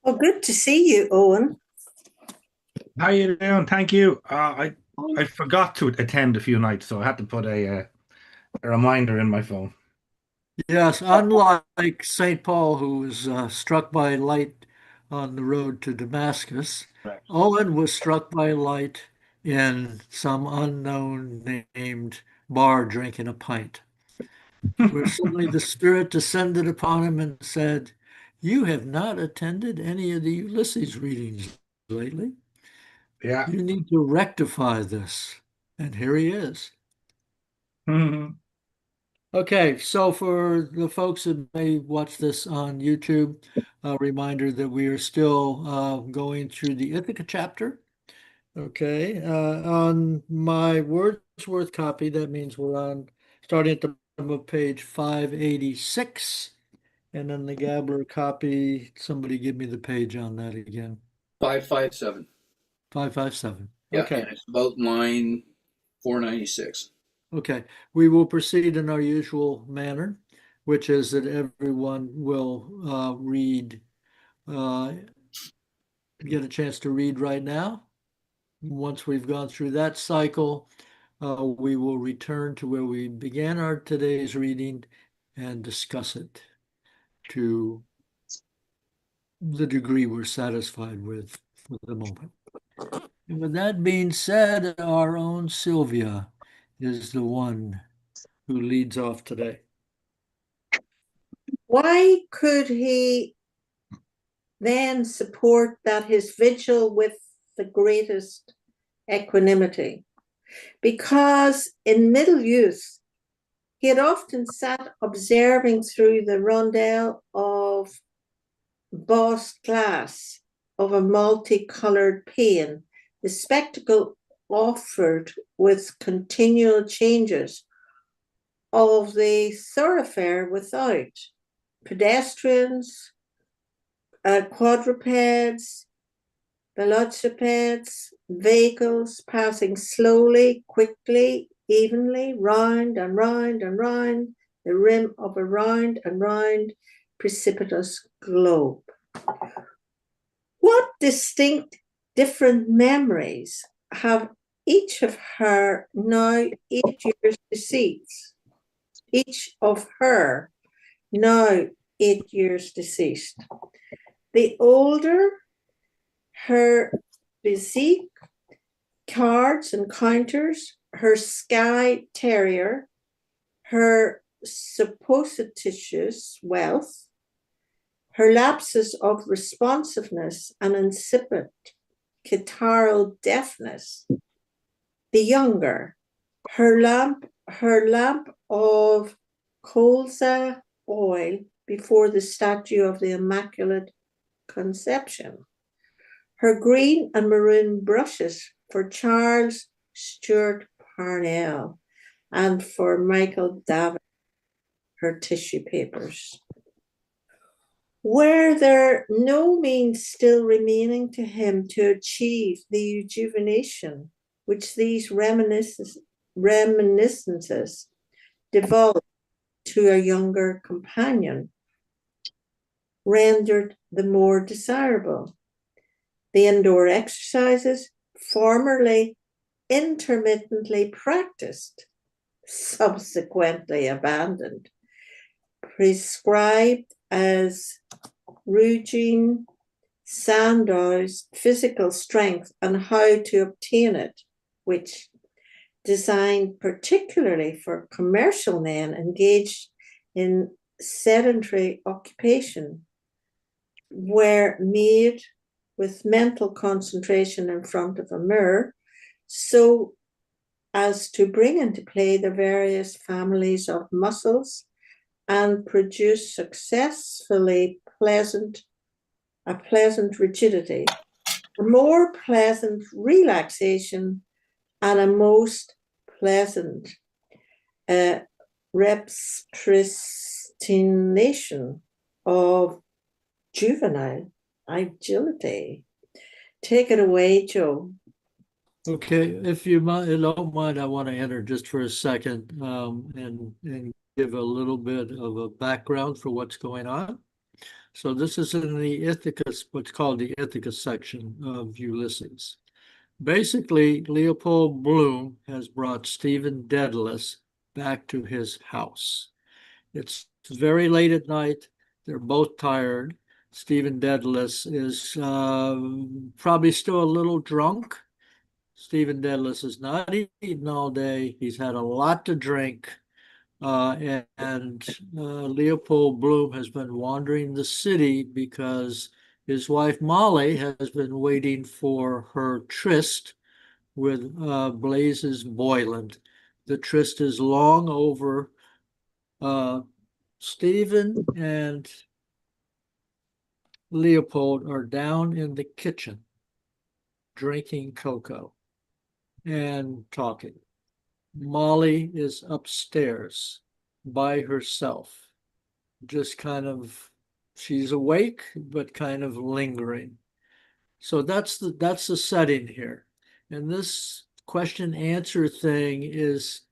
Well, good to see you, Owen. How you doing? Thank you. I forgot to attend a few nights, so I had to put a reminder in my phone. Yes, unlike St. Paul, who was struck by light on the road to Damascus, Right. Owen was struck by light in some unknown named bar drinking a pint, where suddenly the Spirit descended upon him and said, "You have not attended any of the Ulysses readings lately. Yeah. You need to rectify this." And here he is. Mhm. Okay, so for the folks that may watch this on YouTube, a reminder that we are still going through the Ithaca chapter. Okay, on my Wordsworth copy, that means we're on starting at the bottom of page 586, and then the Gabler copy, somebody give me the page on that again. 557. 557. Yeah, Okay. and it's about line 496. Okay, we will proceed in our usual manner, which is that everyone will uh, get a chance to read right now. Once we've gone through that cycle, we will return to where we began our today's reading and discuss it to the degree we're satisfied with for the moment. And with that being said, our own Sylvia is the one who leads off today. Why could he then support that his vigil with the greatest equanimity? Because in middle youth, he had often sat observing through the rondel of bossed glass of a multicolored pane, the spectacle offered with continual changes of the thoroughfare without pedestrians, quadrupeds, velocipedes, vehicles passing slowly, quickly, evenly, round and round and round the rim of a round and round precipitous globe. What distinct different memories have each of her now 8 years deceased? Each of her now 8 years deceased. The older her physique, cards and counters, her Skye Terrier, her supposititious wealth, her lapses of responsiveness and insipid catarrhal deafness. The younger, her lamp of colza oil before the statue of the Immaculate Conception, her green and maroon brushes for Charles Stuart Parnell and for Michael Davitt, her tissue papers. Were there no means still remaining to him to achieve the rejuvenation which these reminiscences devolved to a younger companion, rendered the more desirable? The indoor exercises, formerly intermittently practiced, subsequently abandoned, prescribed as Eugene Sandow's physical strength and how to obtain it, which, designed particularly for commercial men engaged in sedentary occupation, were made with mental concentration in front of a mirror, so as to bring into play the various families of muscles and produce successfully a pleasant rigidity, a more pleasant relaxation, and a most pleasant repristination of juvenile agility. Take it away, Joe. Okay, if you don't mind, I want to enter just for a second and give a little bit of a background for what's going on. So this is in the Ithaca, what's called the Ithaca section of Ulysses. Basically, Leopold Bloom has brought Stephen Dedalus back to his house. It's very late at night. They're both tired. Stephen Dedalus is probably still a little drunk. Stephen Dedalus has not eaten all day. He's had a lot to drink. And Leopold Bloom has been wandering the city because his wife Molly has been waiting for her tryst with Blazes Boyland. The tryst is long over. Stephen and Leopold are down in the kitchen drinking cocoa and talking. Molly is upstairs by herself, just kind of, she's awake, but kind of lingering. So that's the setting here. And this question answer thing is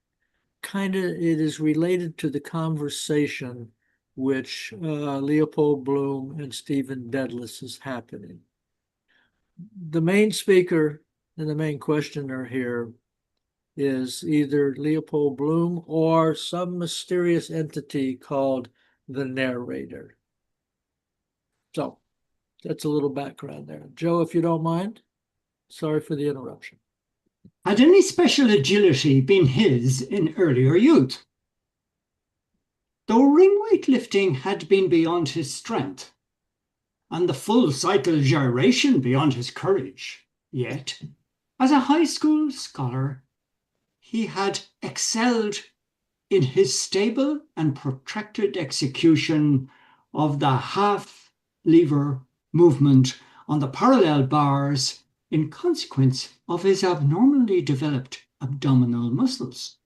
kind of, it is related to the conversation which Leopold Bloom and Stephen Dedalus is happening. The main speaker and the main questioner here is either Leopold Bloom or some mysterious entity called the narrator. So that's a little background there. Joe, if you don't mind, sorry for the interruption. Had any special agility been his in earlier youth? Though ring weightlifting had been beyond his strength, and the full cycle gyration beyond his courage, yet, as a high school scholar, he had excelled in his stable and protracted execution of the half-lever movement on the parallel bars in consequence of his abnormally developed abdominal muscles.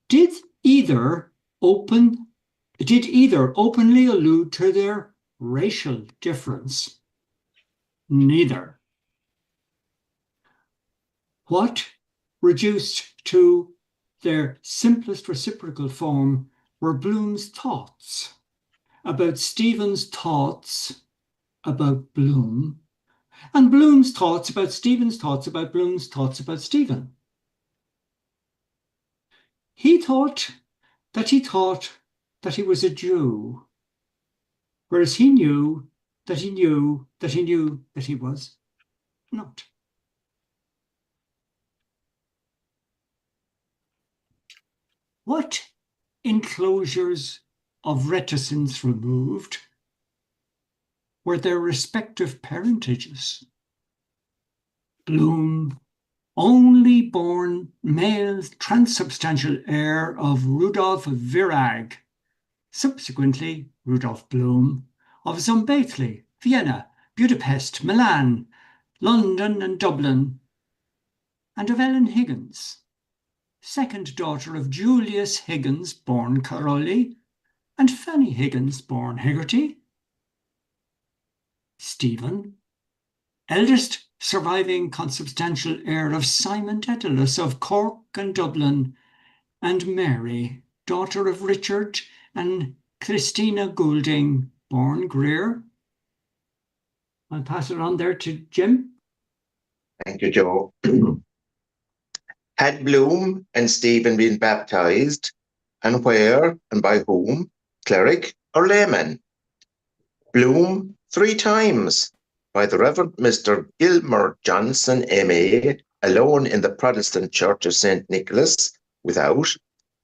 Did either openly allude to their racial difference? Neither. What, reduced to their simplest reciprocal form, were Bloom's thoughts about Stephen's thoughts about Bloom, and Bloom's thoughts about Stephen's thoughts about Bloom's thoughts about Stephen. He thought that he was a Jew, whereas he knew that he was not. What enclosures of reticence removed were their respective parentages? Bloom, only born male transubstantial heir of Rudolf Virag, subsequently Rudolf Bloom, of Szombathely, Vienna, Budapest, Milan, London and Dublin, and of Ellen Higgins, second daughter of Julius Higgins, born Caroli, and Fanny Higgins, born Hegarty. Stephen, eldest surviving consubstantial heir of Simon Dedalus of Cork and Dublin, and Mary, daughter of Richard and Christina Goulding, born Greer. I'll pass it on there to Jim. Thank you, Joe. Had Bloom and Stephen been baptized, and where and by whom, cleric or layman? Bloom 3 times by the Reverend Mr. Gilmer Johnson, M.A., alone in the Protestant Church of St. Nicholas, without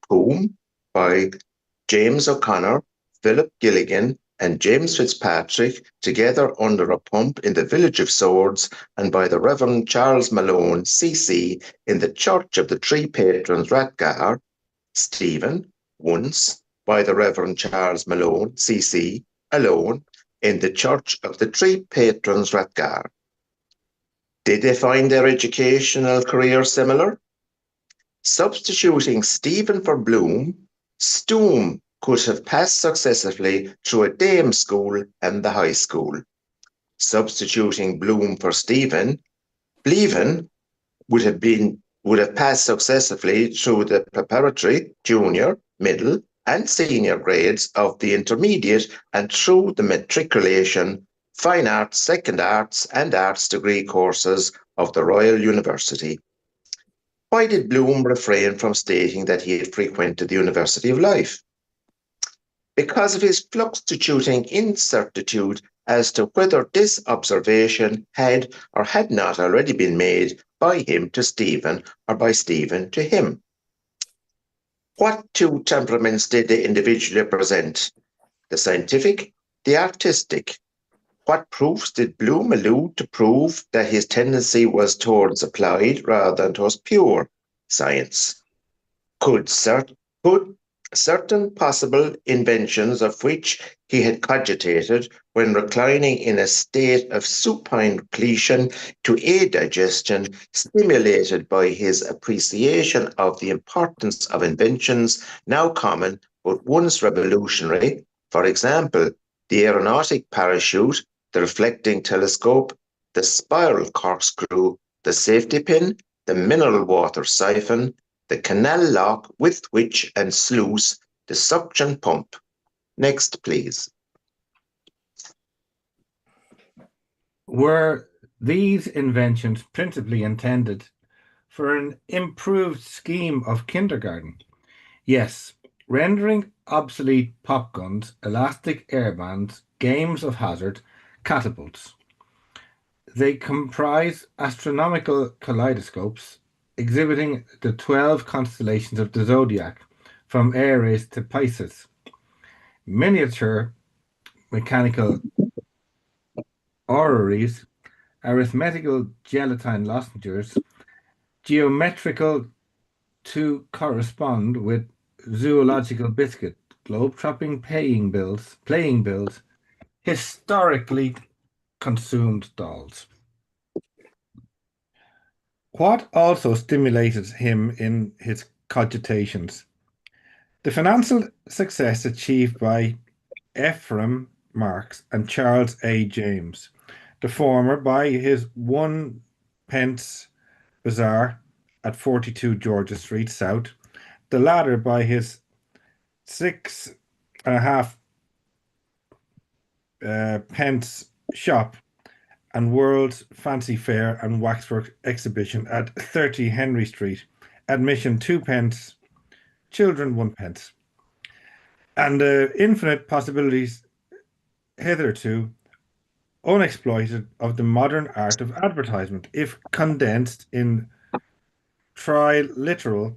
whom, by James O'Connor, Philip Gilligan, and James Fitzpatrick, together under a pump in the village of Swords, and by the Reverend Charles Malone, C.C., in the Church of the Three Patrons, Rathgar. Stephen, once, by the Reverend Charles Malone, C.C., alone, in the Church of the Three Patrons, Rathgar. Did they find their educational career similar? Substituting Stephen for Bloom, Stoom could have passed successively through a dame school and the high school. Substituting Bloom for Stephen, Bleven would have passed successively through the preparatory, junior, middle, and senior grades of the intermediate and through the matriculation, fine arts, second arts and arts degree courses of the Royal University. Why did Bloom refrain from stating that he had frequented the University of Life? Because of his fluctuating incertitude as to whether this observation had or had not already been made by him to Stephen or by Stephen to him. What two temperaments did they individually present? The scientific, the artistic. What proofs did Bloom allude to prove that his tendency was towards applied rather than towards pure science? Could certain possible inventions of which he had cogitated when reclining in a state of supine repletion to aid digestion, stimulated by his appreciation of the importance of inventions now common but once revolutionary, for example, the aeronautic parachute, the reflecting telescope, the spiral corkscrew, the safety pin, the mineral water siphon, the canal lock with which and sluice, the suction pump. Next, please. Were these inventions principally intended for an improved scheme of kindergarten? Yes, rendering obsolete pop guns, elastic airbands, games of hazard, catapults. They comprise astronomical kaleidoscopes exhibiting the 12 constellations of the zodiac, from Aries to Pisces, miniature mechanical orreries, arithmetical gelatine lozenges, geometrical to correspond with zoological biscuit, globe-trotting playing bills, historically consumed dolls. What also stimulated him in his cogitations? The financial success achieved by Ephraim Marx and Charles A. James, the former by his 1 pence bazaar at 42 Georgia Street South, the latter by his 6.5 pence shop and World's Fancy Fair and Waxwork Exhibition at 30 Henry Street, admission 2 pence, children 1 pence. And the infinite possibilities hitherto unexploited of the modern art of advertisement, if condensed in triliteral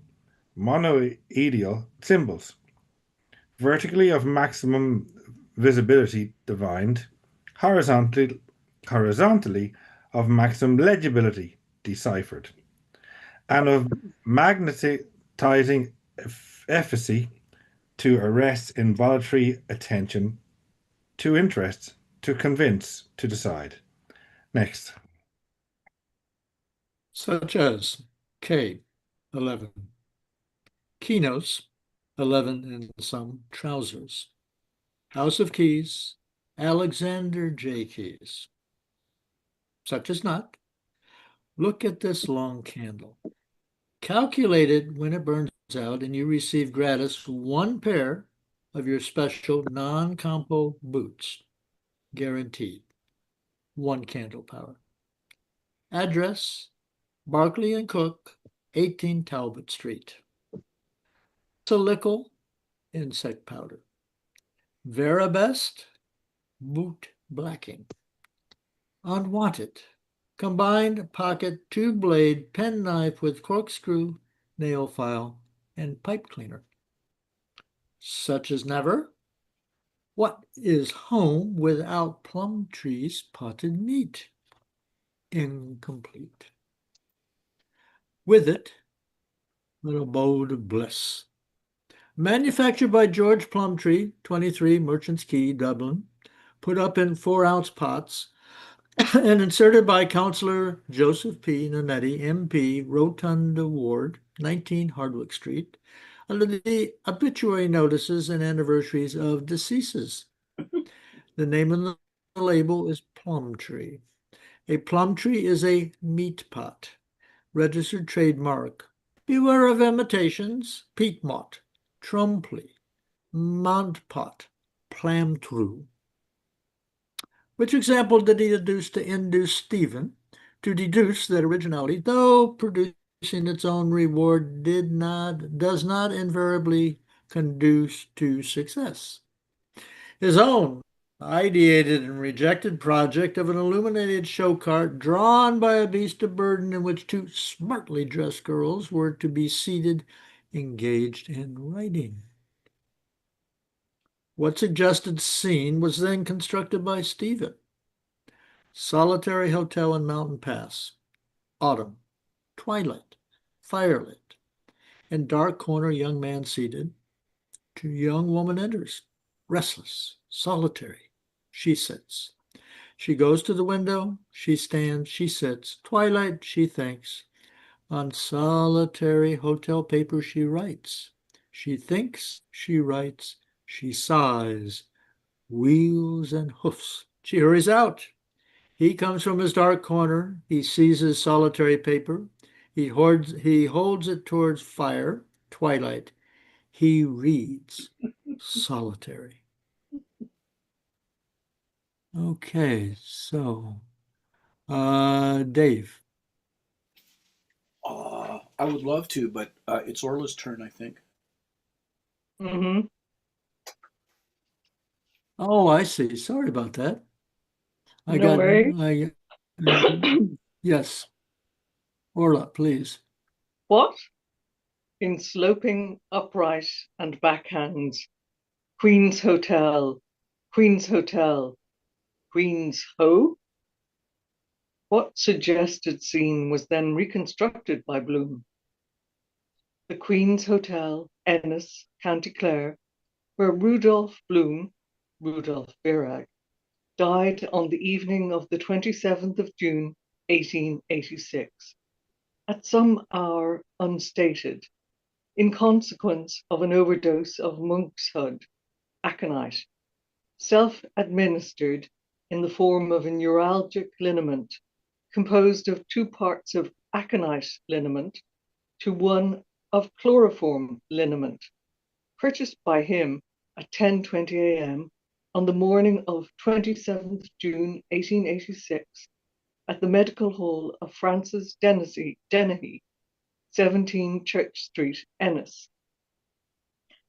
monoideal symbols, vertically of maximum visibility divined, horizontally of maximum legibility deciphered, and of magnetizing efficacy to arrest involuntary attention, to interest, to convince, to decide. Next. Such as K, 11. Keynotes, 11 in some trousers. House of Keys, Alexander J. Keys. Such as not. Look at this long candle. Calculated when it burns out and you receive gratis 1 pair of your special non-compo boots. Guaranteed. 1 candle power. Address, Barclay and Cook, 18 Talbot Street. Silical insect powder. Verabest boot blacking. Unwanted combined pocket 2-blade penknife with corkscrew, nail file, and pipe cleaner. Such as never. What is home without Plumtree's potted meat? Incomplete. With it, an abode of bliss. Manufactured by George Plumtree, 23 Merchants Quay, Dublin, put up in 4-ounce pots, and inserted by Councillor Joseph P. Nanetti, MP, Rotunda Ward, 19 Hardwick Street, under the obituary notices and anniversaries of deceases. The name on the label is Plumtree. A Plumtree is a meat pot. Registered trademark. Beware of imitations. Peat Mott, Trumpley, Montpot, Plamtrue. Which example did he deduce to induce Stephen to deduce that originality, though producing its own reward, does not invariably conduce to success? His own ideated and rejected project of an illuminated show cart drawn by a beast of burden in which two smartly dressed girls were to be seated, engaged in writing. What suggested scene was then constructed by Stephen? Solitary hotel in Mountain Pass. Autumn. Twilight. Firelit. In dark corner, young man seated. Young woman enters. Restless. Solitary. She sits. She goes to the window. She stands. She sits. Twilight. She thinks. On solitary hotel paper she writes. She thinks. She writes. She sighs. Wheels and hoofs. She hurries out. He comes from his dark corner. He seizes solitary paper. He holds it towards fire, twilight. He reads solitary. Okay, so Dave. I would love to, but it's Orla's turn, I think. Mm-hmm. Oh, I see. Sorry about that. No worries. Yes. Orla, please. What? In sloping, upright, and backhands, Queen's Hotel, Queen's Hotel, Queen's Ho? What suggested scene was then reconstructed by Bloom? The Queen's Hotel, Ennis, County Clare, where Rudolph Bloom, Rudolph Virag, died on the evening of the 27th of June, 1886, at some hour unstated, in consequence of an overdose of monkshood, aconite, self-administered in the form of a neuralgic liniment composed of 2 parts of aconite liniment to 1 of chloroform liniment, purchased by him at 10:20 a.m. on the morning of 27th June 1886 at the Medical Hall of Francis Dennehy, 17 Church Street, Ennis.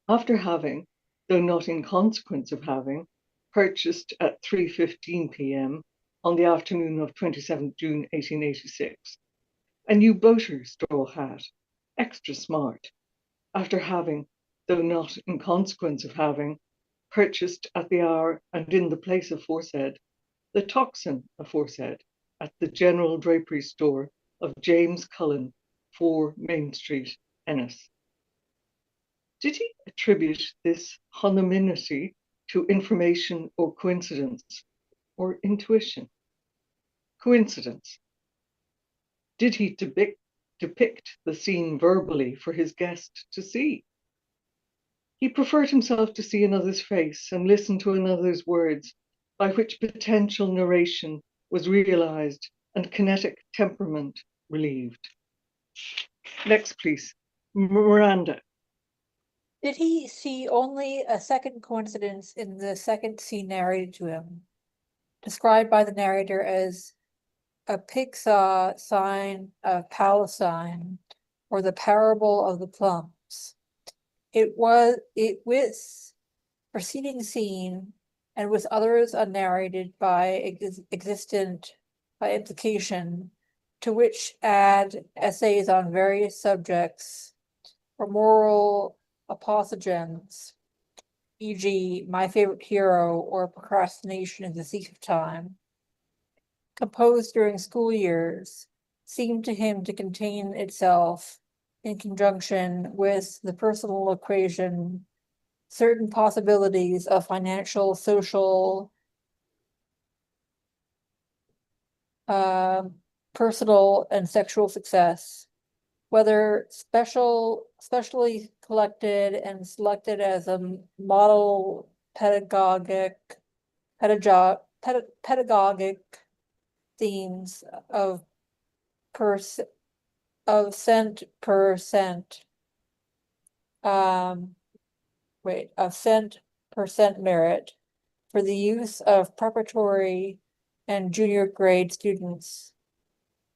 After having, though not in consequence of having, purchased at 3:15 p.m. on the afternoon of 27th June 1886, a new boater straw hat, extra smart, after having, though not in consequence of having, purchased at the hour and in the place aforesaid, the toxin aforesaid at the general drapery store of James Cullen, 4 Main Street, Ennis. Did he attribute this homonymity to information or coincidence or intuition? Coincidence. Did he depict the scene verbally for his guest to see? He preferred himself to see another's face and listen to another's words, by which potential narration was realized and kinetic temperament relieved. Next, please. Miranda. Did he see only a second coincidence in the second scene narrated to him, described by the narrator as a pigsaw sign of Palestine, or the parable of the plums? It with preceding scene and with others unnarrated by existent by implication, to which add essays on various subjects or moral apothegms, e.g., My Favorite Hero or Procrastination is the Thief of Time, composed during school years, seemed to him to contain itself, in conjunction with the personal equation, certain possibilities of financial, social, personal, and sexual success, whether specially collected and selected as a model pedagogic themes of cent per cent, cent per cent merit for the use of preparatory and junior grade students,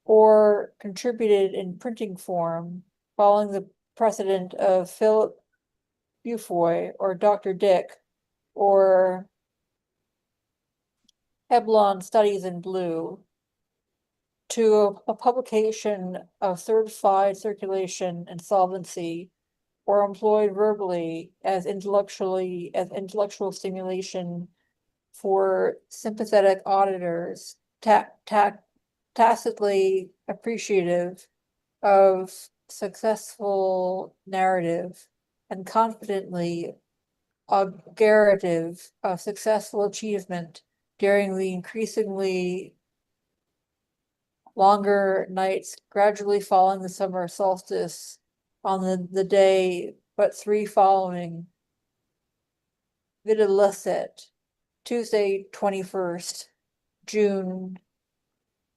or contributed in printing form following the precedent of Philip Bufoy or Dr. Dick or Heblon Studies in Blue, to a publication of certified circulation and solvency, or employed verbally as intellectual stimulation for sympathetic auditors, tacitly appreciative of successful narrative and confidently augurative of successful achievement during the increasingly longer nights gradually following the summer solstice on the day but 3 following Videlicet, Tuesday 21st June,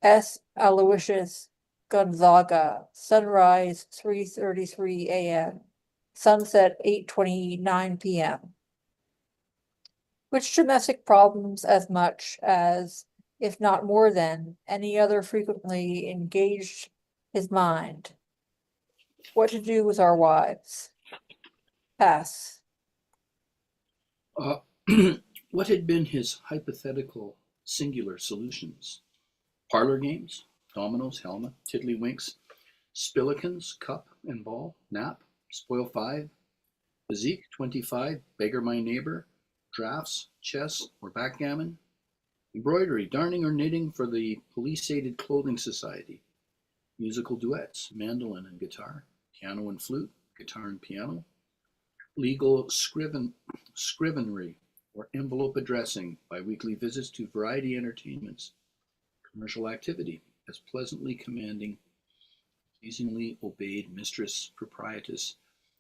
S. Aloysius Gonzaga, sunrise 3:33 a.m., sunset 8:29 p.m. Which domestic problems as much as, if not more than, any other frequently engaged his mind? What to do with our wives? Pass. What had been his hypothetical singular solutions? Parlor games, dominoes, Helma, tiddlywinks, spillikins, cup and ball, nap, spoil 5, bezique 25, beggar my neighbor, drafts, chess, or backgammon, embroidery, darning or knitting for the police-aided clothing society, musical duets, mandolin and guitar, piano and flute, guitar and piano, legal scrivenery or envelope addressing, biweekly visits to variety entertainments, commercial activity as pleasantly commanding, pleasingly obeyed mistress proprietress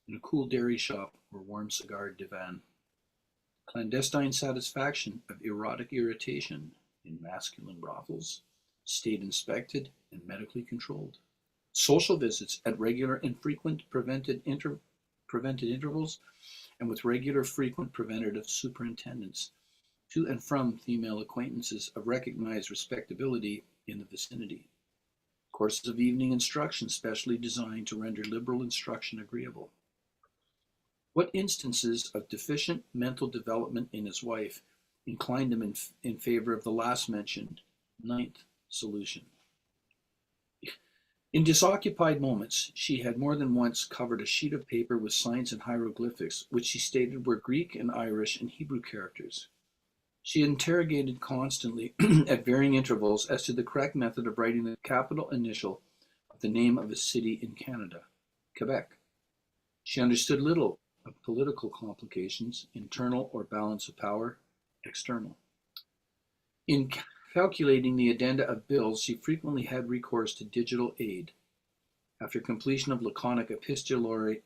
in a cool dairy shop or warm cigar divan, clandestine satisfaction of erotic irritation in masculine brothels, state inspected and medically controlled, social visits at regular and frequent prevented intervals and with regular frequent preventative superintendents to and from female acquaintances of recognized respectability in the vicinity, courses of evening instruction specially designed to render liberal instruction agreeable. What instances of deficient mental development in his wife inclined him in favor of the last mentioned 9th solution? In disoccupied moments, she had more than once covered a sheet of paper with signs and hieroglyphics, which she stated were Greek and Irish and Hebrew characters. She interrogated constantly at varying intervals as to the correct method of writing the capital initial of the name of a city in Canada, Quebec. She understood little of political complications, internal or balance of power, external. In calculating the addenda of bills, she frequently had recourse to digital aid. After completion of laconic epistolary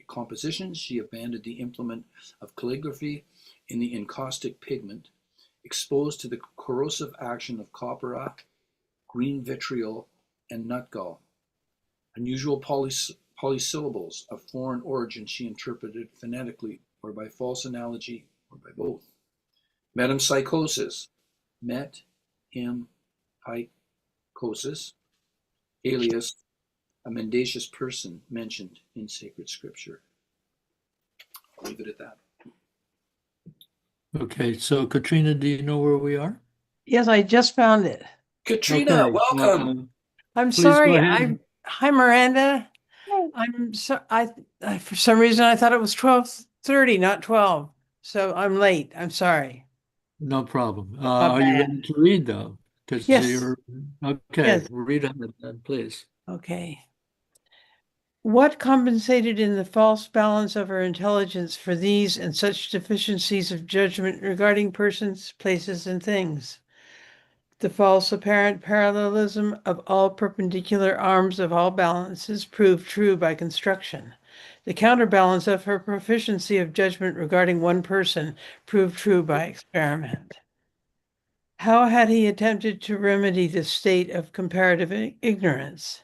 compositions, she abandoned the implement of calligraphy in the encaustic pigment, exposed to the corrosive action of copperas, green vitriol, and nutgall. Unusual polysyllables of foreign origin she interpreted phonetically or by false analogy or by both. Metempsychosis, met him psychosis, alias a mendacious person mentioned in sacred scripture. I'll leave it at that. Okay, so Katrina, do you know where we are? Yes, I just found it. Katrina, Okay, welcome. I'm Please go sorry. ahead. Hi, Miranda. I'm so I for some reason I thought it was 12:30, not 12. So I'm late. I'm sorry. No problem. My Are you bad. ready to read though? Because Yes. you're okay. Yes. Read ahead then, please. Okay. What compensated in the false balance of her intelligence for these and such deficiencies of judgment regarding persons, places, and things? The false apparent parallelism of all perpendicular arms of all balances proved true by construction. The counterbalance of her proficiency of judgment regarding one person proved true by experiment. How had he attempted to remedy this state of comparative ignorance?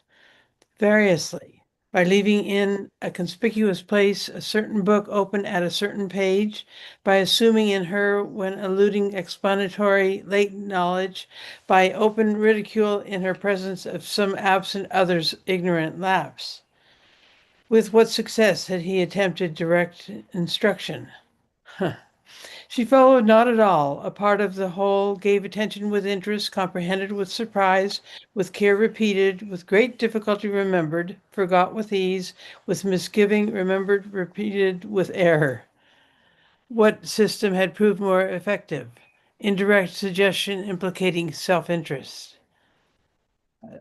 Variously. by leaving in a conspicuous place a certain book open at a certain page, by assuming in her when eluding explanatory latent knowledge, by open ridicule in her presence of some absent other's ignorant lapse. With what success had he attempted direct instruction? She followed not at all, a part of the whole, gave attention with interest, comprehended with surprise, with care repeated, with great difficulty remembered, forgot with ease, with misgiving remembered, repeated with error. What system had proved more effective? Indirect suggestion implicating self-interest.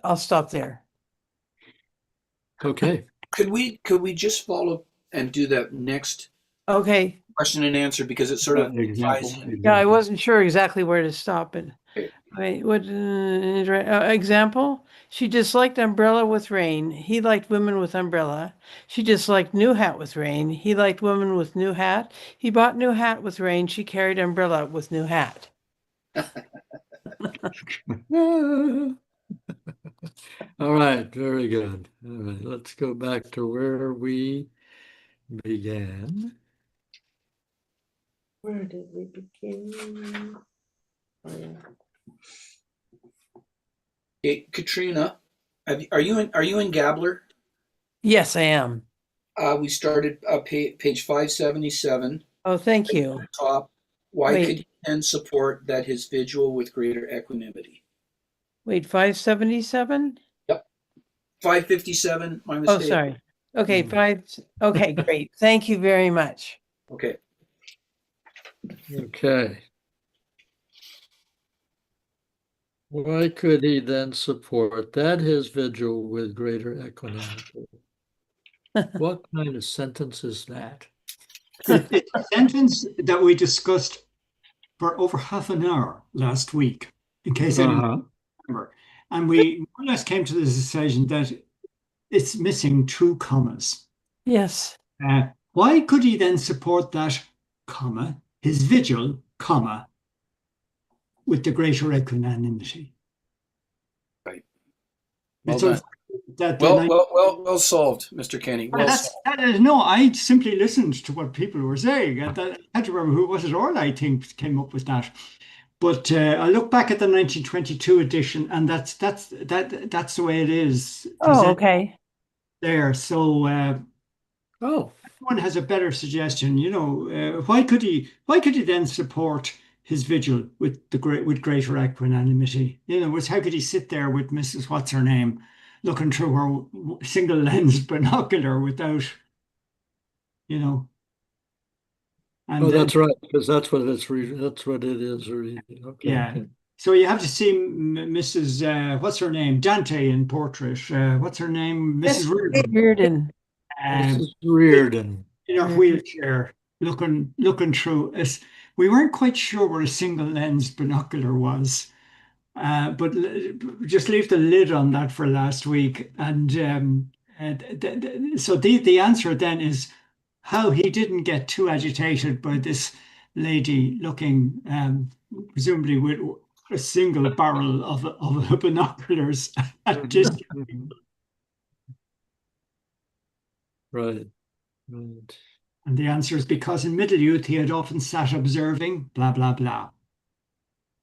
I'll stop there. Okay. Could we just follow and do that next Okay. question and answer, because it sort of ties in. Yeah, I wasn't sure exactly where to stop it. Okay. Wait, what example? She disliked umbrella with rain. He liked women with umbrella. She disliked new hat with rain. He liked women with new hat. He bought new hat with rain. She carried umbrella with new hat. All right, very good. All right, let's go back to where we began. Where did we begin? Oh, yeah. Okay, Katrina, are you in Gabler? Yes, I am. We started page 577. Oh, thank you. Top. Why Wait. could he then support that his vigil with greater equanimity? Wait, 577? Yep. 557, my Oh, mistake. sorry. Okay, okay, great. Thank you very much. Okay. Okay. Why could he then support that his vigil with greater equanimity? What kind of sentence is that? It's a sentence that we discussed for over half an hour last week, in case anyone remember. And we more or less came to the decision that it's missing two commas. Yes. Why could he then support that, comma, his vigil, comma, with the greater equanimity? Right. It's Well done. that Well solved, Mr. Kenny. Well, no, I simply listened to what people were saying. I had to remember who was it. All I think came up with that. But I look back at the 1922 edition, and that's the way it is. Oh, okay. There, so everyone has a better suggestion. You know, why could he then support his vigil with greater equanimity? In other words, how could he sit there with Mrs. What's her name, looking through her single lens binocular without, you know? And that's right, because that's what it is. Okay. Yeah. So you have to see Mrs. What's her name? Dante in portrait. What's her name? Mrs. Reardon. Mrs. Reardon. In her wheelchair, looking through us. We weren't quite sure where a single lens binocular was, but just leave the lid on that for last week. And so the answer then is how he didn't get too agitated by this lady looking, presumably with a single barrel of binoculars at distance. Right. And the answer is because in middle youth he had often sat observing, blah, blah, blah.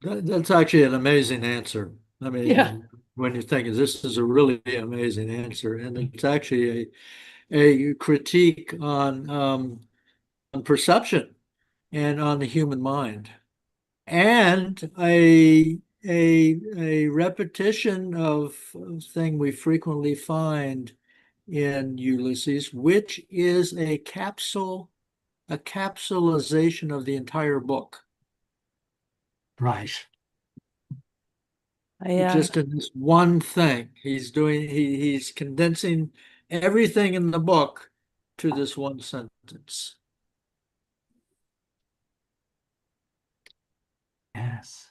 That's actually an amazing answer. I mean, yeah. When you think this is a really amazing answer, and it's actually a critique on perception and on the human mind, and a repetition of a thing we frequently find in Ulysses, which is a capsulization of the entire book. Right. Just in this one thing. He's condensing everything in the book to this one sentence. Yes.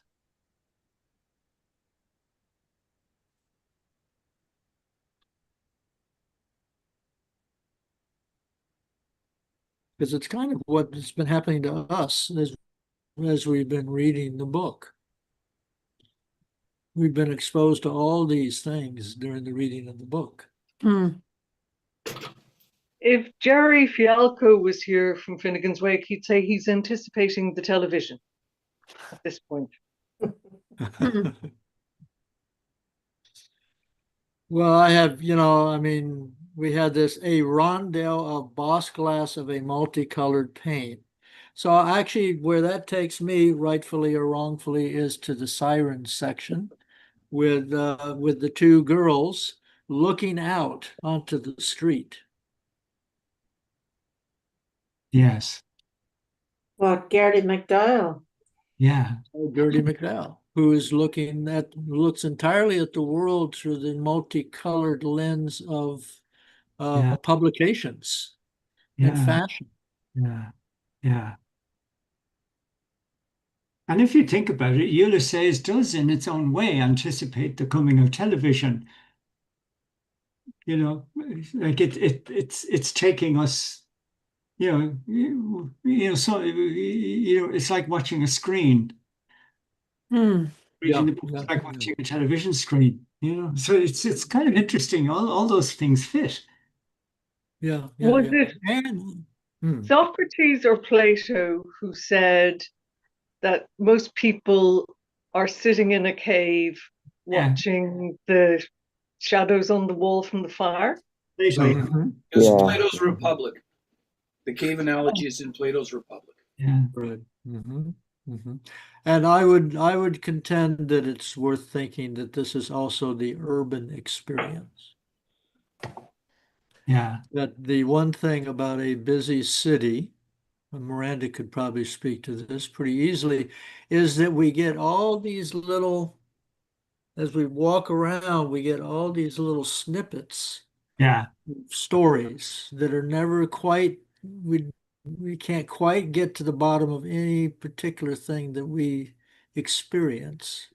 Because it's kind of what's been happening to us as we've been reading the book. We've been exposed to all these things during the reading of the book. If Jerry Fialco was here from Finnegan's Wake, he'd say he's anticipating the television at this point. Well, I have, I mean, we had this a rondel of boss glass of a multicolored paint. So actually, where that takes me, rightfully or wrongfully, is to the siren section with the two girls looking out onto the street. Yes. What, Gary McDowell? Yeah. Gertie McDowell, who is looks entirely at the world through the multicolored lens of Yeah. publications and Yeah. fashion. Yeah. Yeah. And if you think about it, Ulysses does, in its own way, anticipate the coming of television. You know, like it's taking us, so it's like watching a screen. Hmm. Reading Yeah, the book yeah, is like yeah. watching a television screen. So it's kind of interesting. All those things fit. Yeah, Was yeah. it And Socrates or Plato who said that most people are sitting in a cave Yeah. watching the shadows on the wall from the fire? Plato. Because Yeah. Plato's Republic. The cave analogy is in Plato's Republic. Yeah. right. And I would contend that it's worth thinking that this is also the urban experience. Yeah. That the one thing about a busy city, and Miranda could probably speak to this pretty easily, is that we get all these little, as we walk around, we get all these little snippets, Yeah. stories that are never quite, we can't quite get to the bottom of any particular thing that we experience.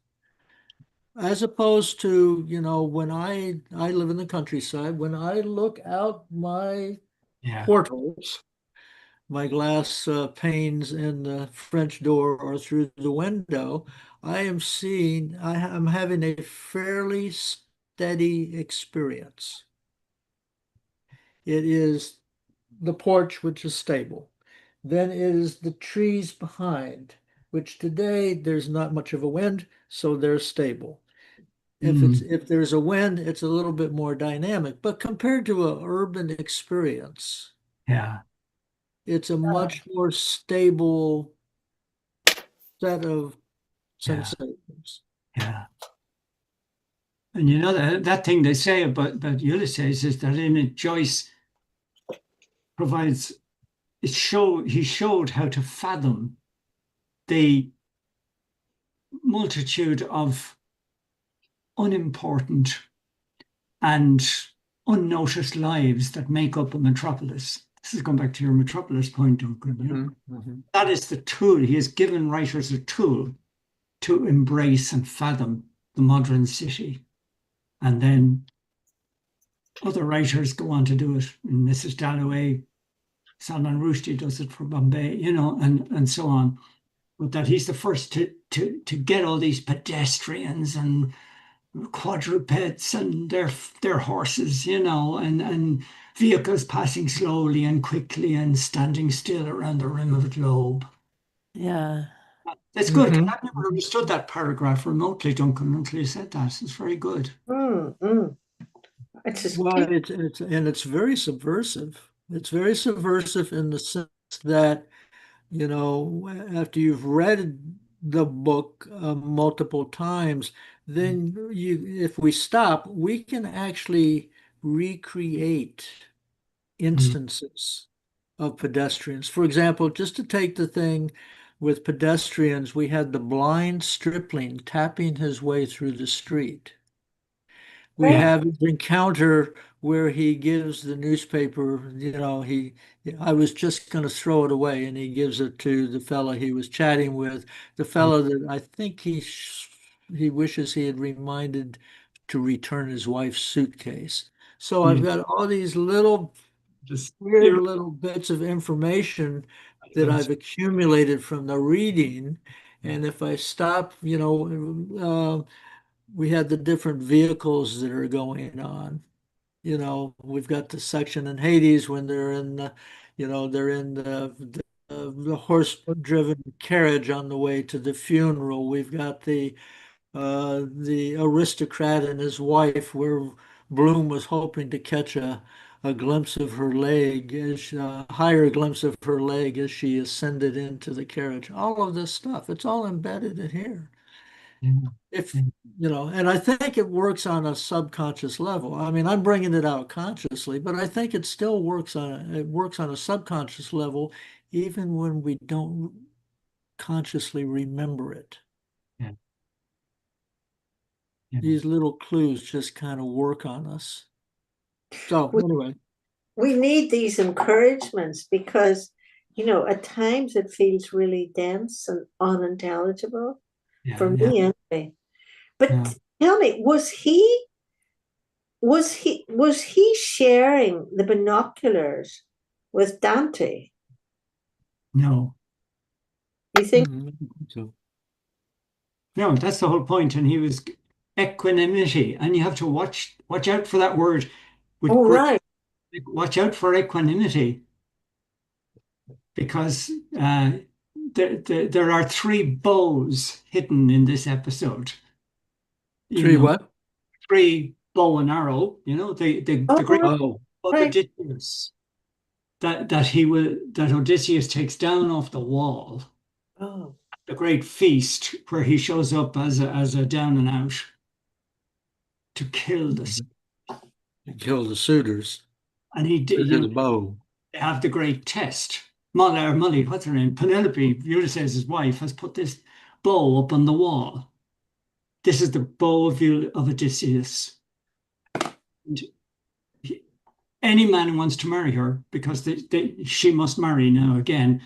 As opposed to, when I live in the countryside, when I look out my Yeah. portals, my glass panes in the French door or through the window, I'm having a fairly steady experience. It is the porch, which is stable. Then it is the trees behind, which today there's not much of a wind, so they're stable. If there's a wind, it's a little bit more dynamic. But compared to an urban experience, Yeah. it's a much more stable set of Yeah. sensations. Yeah. And that thing they say about Ulysses is that in it Joyce provides he showed how to fathom the multitude of unimportant and unnoticed lives that make up a metropolis. This is going back to your metropolis point, Duncan. That is the tool. He has given writers a tool to embrace and fathom the modern city. And then other writers go on to do it. And Mrs. Dalloway, Salman Rushdie does it for Bombay, and so on. But that he's the first to get all these pedestrians and quadrupeds and their horses, and vehicles passing slowly and quickly and standing still around the rim of a globe. Yeah. It's good. I've never understood that paragraph remotely, Duncan, until you said that. It's very good. It's just Well, it's very subversive. It's very subversive in the sense that, after you've read the book multiple times, then if we stop, we can actually recreate instances of pedestrians. For example, just to take the thing with pedestrians, we had the blind stripling tapping his way through the street. We have his encounter where he gives the newspaper, I was just going to throw it away, and he gives it to the fellow he was chatting with, the fellow that I think he wishes he had reminded to return his wife's suitcase. So I've got all these little Just weird little bits of information that I've accumulated from the reading. And if I stop, we had the different vehicles that are going on. we've got the section in Hades when they're in, they're in the horse-driven carriage on the way to the funeral. We've got the aristocrat and his wife, where Bloom was hoping to catch a glimpse of her leg, a higher glimpse of her leg as she ascended into the carriage. All of this stuff, it's all embedded in here. Yeah. If Yeah. and I think it works on a subconscious level. I mean, I'm bringing it out consciously, but I think it still works on a subconscious level, even when we don't consciously remember it. Yeah. Yeah. These little clues just kind of work on us. So We- anyway, We need these encouragements because, at times it feels really dense and unintelligible for Yeah. me anyway. But Yeah. tell me, was he sharing the binoculars with Dante? No. You think? so No, that's the whole point. And he was equanimity, and you have to watch out for that word with Oh, great. right. Watch out for equanimity, because there are three bows hidden in this episode. three what? Three bow and arrow. The Oh, great Oh, of right. Odysseus that Odysseus takes down off the wall. Oh, The great feast where he shows up as a down and out to kill the. he killed the suitors And he did. with his bow. They have the great test. Molly, what's her name? Penelope, Ulysses' wife, has put this bow up on the wall. This is the bow of Odysseus. And any man who wants to marry her, because she must marry now again,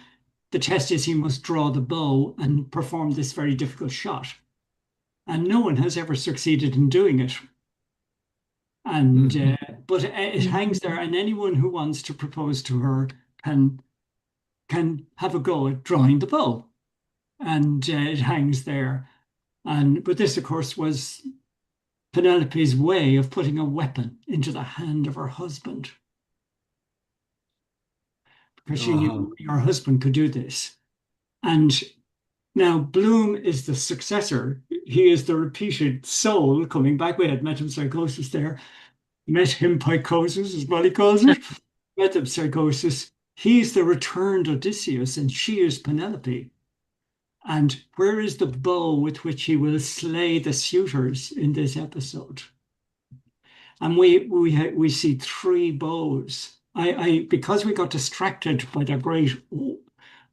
the test is he must draw the bow and perform this very difficult shot. And no one has ever succeeded in doing it. And but it hangs there, and anyone who wants to propose to her can have a go at drawing the bow, and it hangs there. But this, of course, was Penelope's way of putting a weapon into the hand of her husband, because she knew her husband could do this. And now Bloom is the successor. He is the repeated soul coming back. We had metempsychosis there. Metempsychosis is what he calls it. Metempsychosis. He's the returned Odysseus, and she is Penelope. And where is the bow with which he will slay the suitors in this episode? And we see three bows. Because we got distracted by the great, what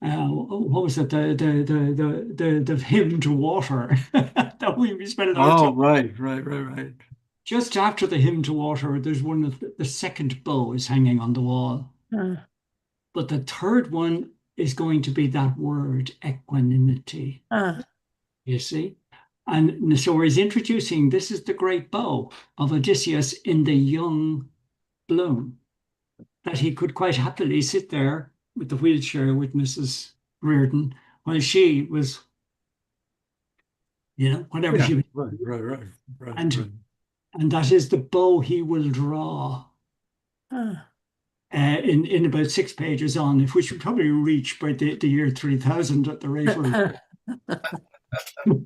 was it? The hymn to water that we spent our time. Right. Just after the hymn to water, there's one of the second bow is hanging on the wall. But the third one is going to be that word, equanimity. You see? And so he's introducing, this is the great bow of Odysseus in the young Bloom, that he could quite happily sit there with the wheelchair with Mrs. Reardon while she was, whatever she was. Right. And that is the bow he will draw. In about 6 pages on, if we should probably reach by the year 3000 at the rate we're.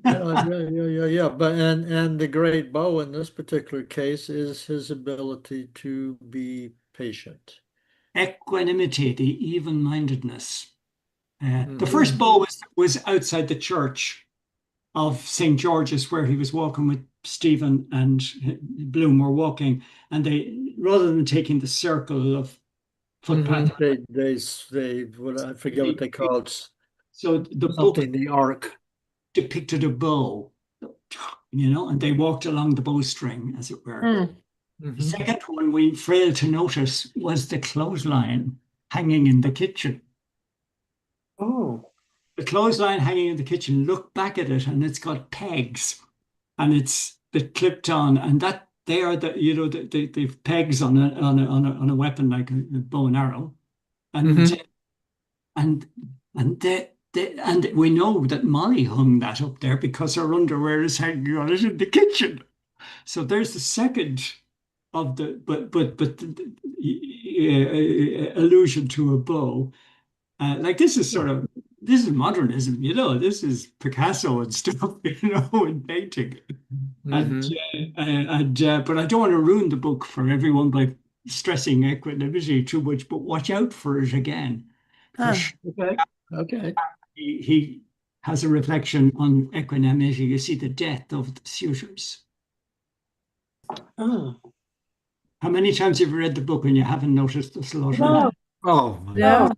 Yeah. But and the great bow in this particular case is his ability to be patient. Equanimity, the even-mindedness. The first bow was outside the church of St. George's, where he was walking with Stephen and Bloom were walking, and they, rather than taking the circle of footpath, they I forget what they called. So the book, the arc, depicted a bow, and they walked along the bowstring, as it were. The second one we failed to notice was the clothesline hanging in the kitchen. oh, The clothesline hanging in the kitchen, look back at it, and it's got pegs, and it's clipped on, and that they are the pegs on a weapon like a bow and arrow, and and we know that Molly hung that up there because her underwear is hanging on it in the kitchen. So there's the second of the allusion to a bow. Like this is modernism, this is Picasso and stuff, in painting. And but I don't want to ruin the book for everyone by stressing equanimity too much, but watch out for it again. Huh. Okay. He has a reflection on equanimity. You see the death of the suitors. Oh, How many times have you read the book and you haven't noticed the slaughter? no, Oh, my No,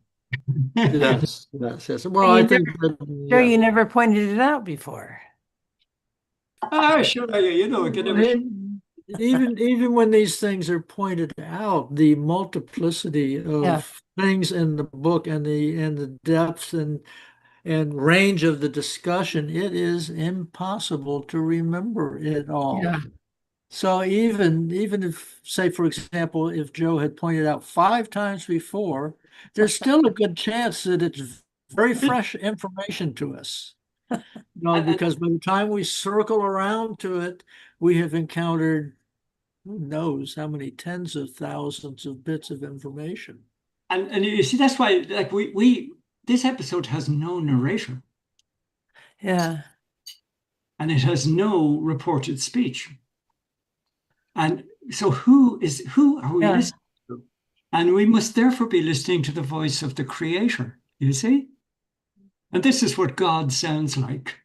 yes. Well, I think that, sure yeah. you never pointed it out before. Sure, it can never. Even when these things are pointed out, the multiplicity of Yeah. things in the book and the depth and range of the discussion, it is impossible to remember it all. Yeah. So even if, say, for example, if Joe had pointed out 5 times before, there's still a good chance that it's very fresh information to us. Because by the time we circle around to it, we have encountered who knows how many tens of thousands of bits of information. And you see, that's why, like, we this episode has no narrator Yeah. and it has no reported speech. And so who are we Yeah. listening to? And we must therefore be listening to the voice of the Creator, you see? And this is what God sounds like.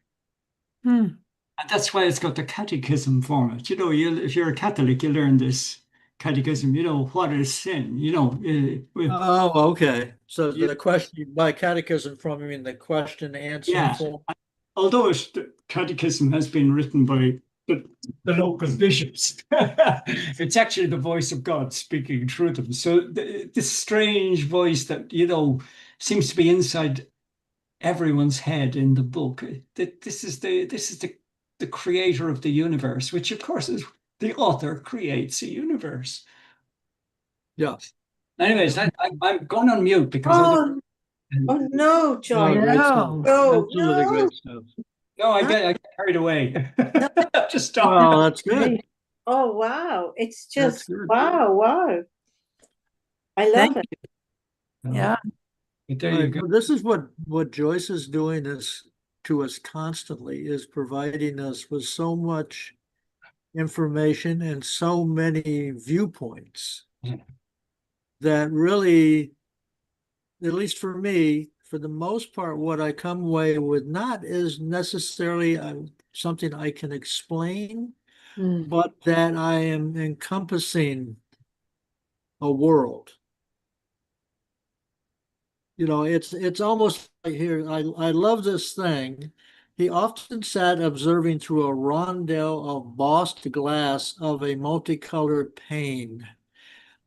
Hmm. And that's why it's got the catechism format. If you're a Catholic, you learn this catechism, what is sin? Oh, okay. So the question by catechism from, I mean the question answer Yeah. form. Although the catechism has been written by the local bishops, it's actually the voice of God speaking through them. So this strange voice that, seems to be inside everyone's head in the book, that this is the creator of the universe, which of course is the author creates a universe. Yeah. Anyways, I'm going on mute because oh no, No, Joyce. great stuff. No. No, Absolutely no. great stuff. no, I get carried away. Just stop. Well, that's good. Oh wow. It's That's just good. wow. I love Thank it. Yeah. But there Right. you go. Well, this is what Joyce is doing to us constantly, is providing us with so much information and so many viewpoints Yeah. that really, at least for me, for the most part, what I come away with not is necessarily something I can explain, Hmm. but that I am encompassing a world. It's almost like here, I love this thing. He often sat observing through a rondel of bossed glass of a multicolored pane,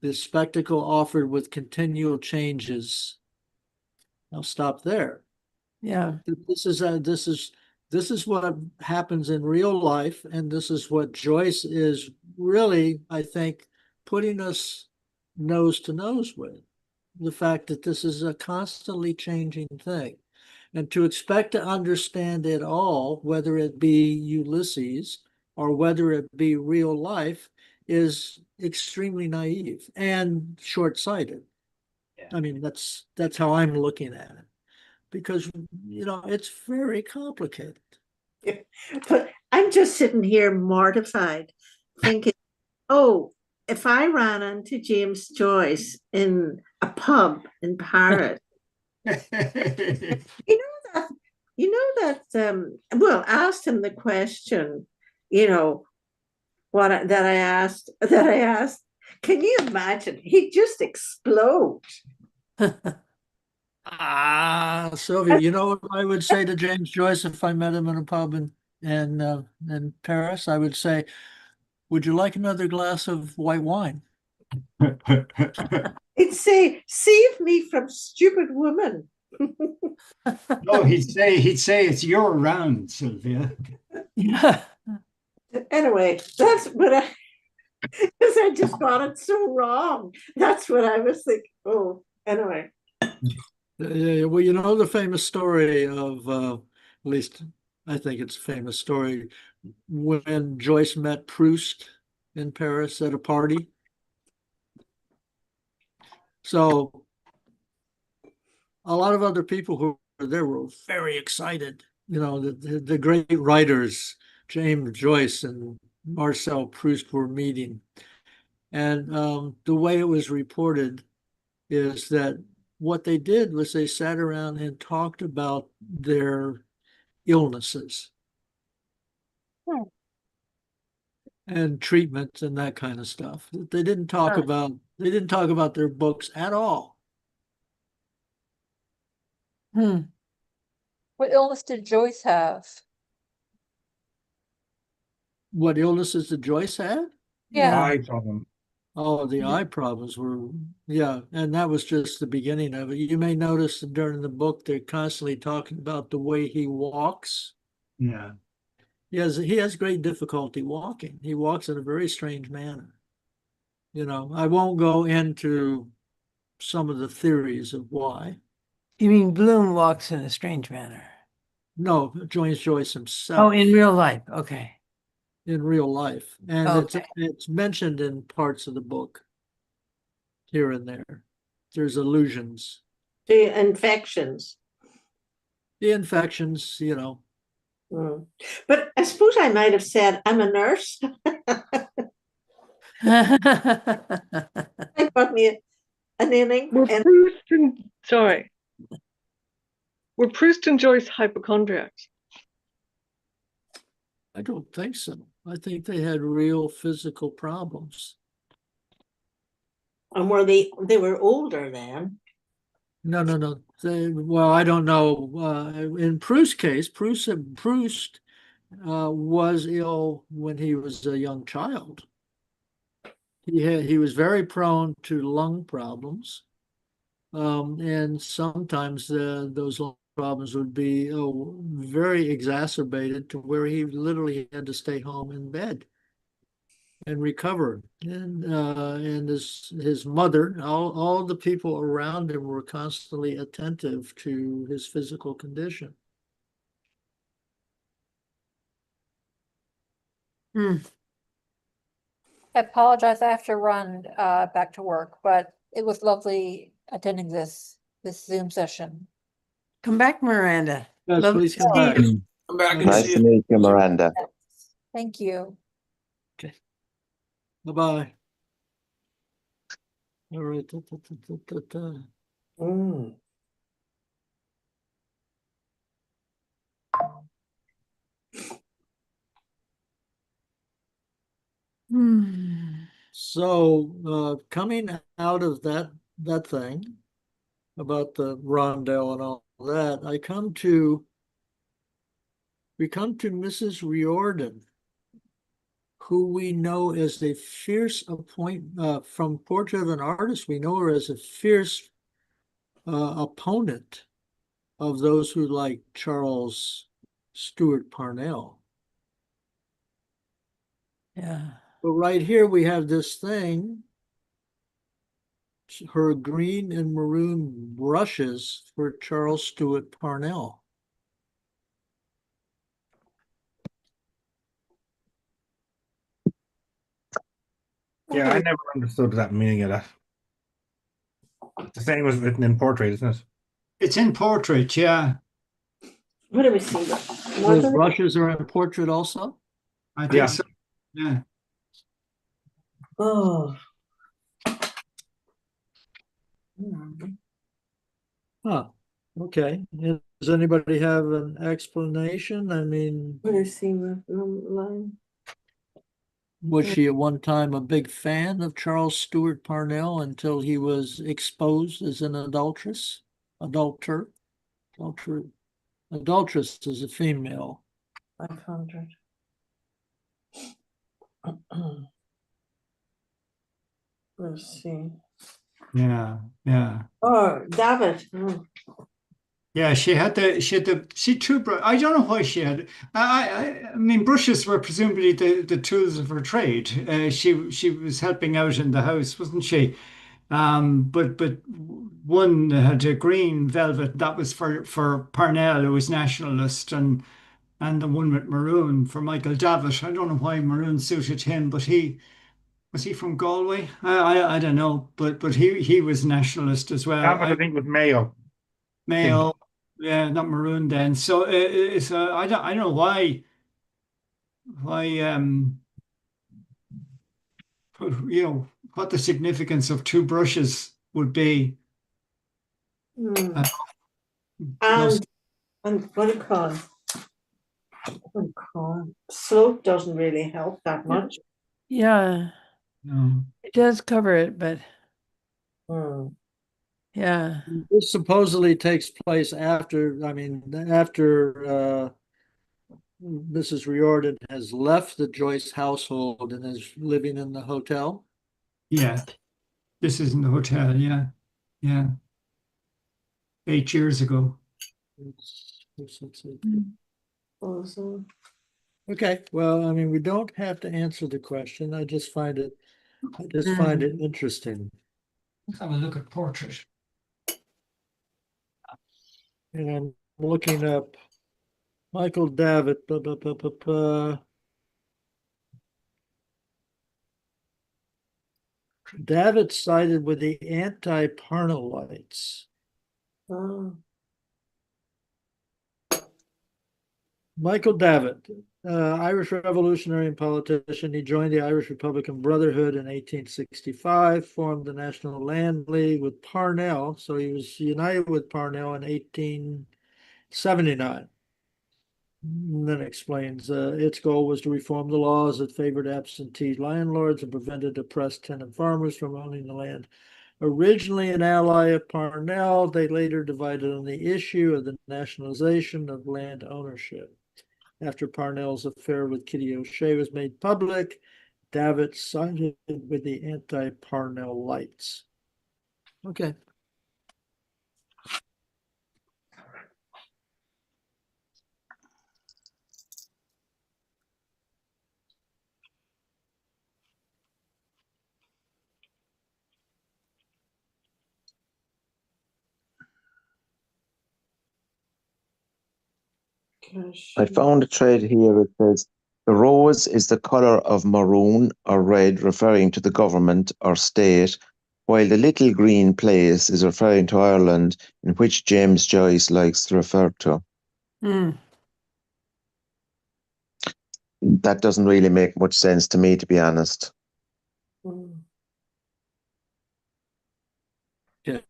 the spectacle offered with continual changes. I'll stop there. Yeah. This is what happens in real life, and this is what Joyce is really, I think, putting us nose to nose with. The fact that this is a constantly changing thing. And to expect to understand it all, whether it be Ulysses or whether it be real life, is extremely naive and short-sighted. Yeah. I mean, that's how I'm looking at it, because it's very complicated. But I'm just sitting here mortified, thinking, oh, if I ran into James Joyce in a pub in Paris, you well, asked him the question, that I asked, can you imagine? He'd just explode. Sylvia, you know what I would say to James Joyce if I met him in a pub in Paris? I would say, would you like another glass of white wine? He'd say, save me from stupid women. No, he'd say it's your round, Sylvia. Yeah. Anyway, that's what because I just got it so wrong. That's what I was thinking. Oh, anyway. Well, the famous story of, at least I think it's a famous story, when Joyce met Proust in Paris at a party. So a lot of other people who were there were very excited. You know, the great writers, James Joyce and Marcel Proust, were meeting. And the way it was reported is that what they did was they sat around and talked about their illnesses and treatments and that kind of stuff. They didn't talk about their books at all. Hmm. What illness did Joyce have? What illnesses did Joyce have? Yeah. Eye problem. Oh, the eye problems were, yeah, and that was just the beginning of it. You may notice that during the book, they're constantly talking about the way he walks. Yeah. He has great difficulty walking. He walks in a very strange manner. You know, I won't go into some of the theories of why. You mean Bloom walks in a strange manner? No, Joyce Oh, himself in real life. Okay. in real life, and Okay. it's mentioned in parts of the book here and there. There's allusions. The infections. The infections, you know. Mm. But I suppose I might have said, I'm a nurse. I got me an inning. Were And Proust and sorry, were Proust and Joyce hypochondriacs? I don't think so. I think they had real physical problems. were they were older then? No. Well, I don't know. In Proust's case, Proust was ill when he was a young child. He was very prone to lung problems, and sometimes those lung problems would be very exacerbated to where he literally had to stay home in bed and recover. And his mother, all the people around him were constantly attentive to his physical condition. Hmm. I apologize, I have to run back to work, but it was lovely attending this Zoom session. Come back, Miranda. Yes, Lovely please to come see back. you. Come back and Nice see to you. meet you, Miranda. Thank you. Bye-bye. All right. Mm. Hmm. So coming out of that thing about the rondel and all that, we come to Mrs. Riordan, who we know as a fierce from Portrait of an Artist, we know her as a fierce opponent of those who like Charles Stewart Parnell. Yeah. But right here we have this thing, her green and maroon brushes for Charles Stewart Parnell. Yeah, I never understood that meaning of that. It's the same as written in portrait, isn't it? It's in portrait, yeah. What do we see? Those brushes are in portrait also? I think Yeah. so. Yeah. Oh. Huh. Okay. Does anybody have an explanation? I mean, What do we see with line? was she at one time a big fan of Charles Stewart Parnell until he was exposed as an adulteress? Adulteress is a female. 500. Let's see. Yeah. Yeah. Oh, David. Oh. Yeah, she had two I don't know why she had. I mean, brushes were presumably the tools of her trade. She was helping out in the house, wasn't she? But one had a green velvet that was for Parnell, who was nationalist, and the one with maroon for Michael Davitt. I don't know why maroon suited him, but Was he from Galway? I don't know, but he was nationalist as well. Gavin, I think, was Mayo. Mayo, yeah, not Maroon then. So it's I don't know why you know what the significance of two brushes would be. Hmm. Uh, And what do you call it? Slope doesn't really help that much. Yeah, no. it does cover it, but Hmm. yeah. This supposedly takes place after, after Mrs. Riordan has left the Joyce household and is living in the hotel. Yeah, this is in the hotel. Yeah, yeah. 8 years ago. Also, Okay, well, I mean, we don't have to answer the question. I just find it interesting. Let's have a look at portrait. And I'm looking up Michael Davitt. Davitt sided with the anti-Parnellites. oh, Michael Davitt, Irish revolutionary and politician. He joined the Irish Republican Brotherhood in 1865, formed the National Land League with Parnell. So he was united with Parnell in 1879. And then explains its goal was to reform the laws that favored absentee landlords and prevented oppressed tenant farmers from owning the land. Originally an ally of Parnell, they later divided on the issue of the nationalization of land ownership. After Parnell's affair with Kitty O'Shea was made public, Davitt sided with the anti-Parnellites. Okay. gosh. I found a thread here. It says, the rose is the colour of maroon or red, referring to the government or state, while the little green place is referring to Ireland, in which James Joyce likes to refer to. Hmm. That doesn't really make much sense to me, to be honest. Hmm. Okay.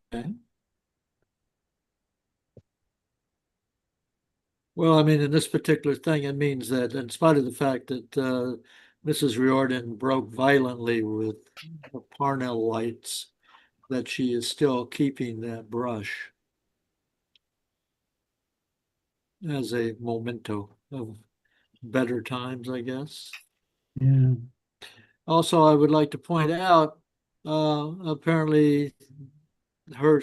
Well, I mean, in this particular thing, it means that in spite of the fact that Mrs. Riordan broke violently with the Parnellites, that she is still keeping that brush as a memento of better times, I guess. Yeah. Also, I would like to point out, apparently her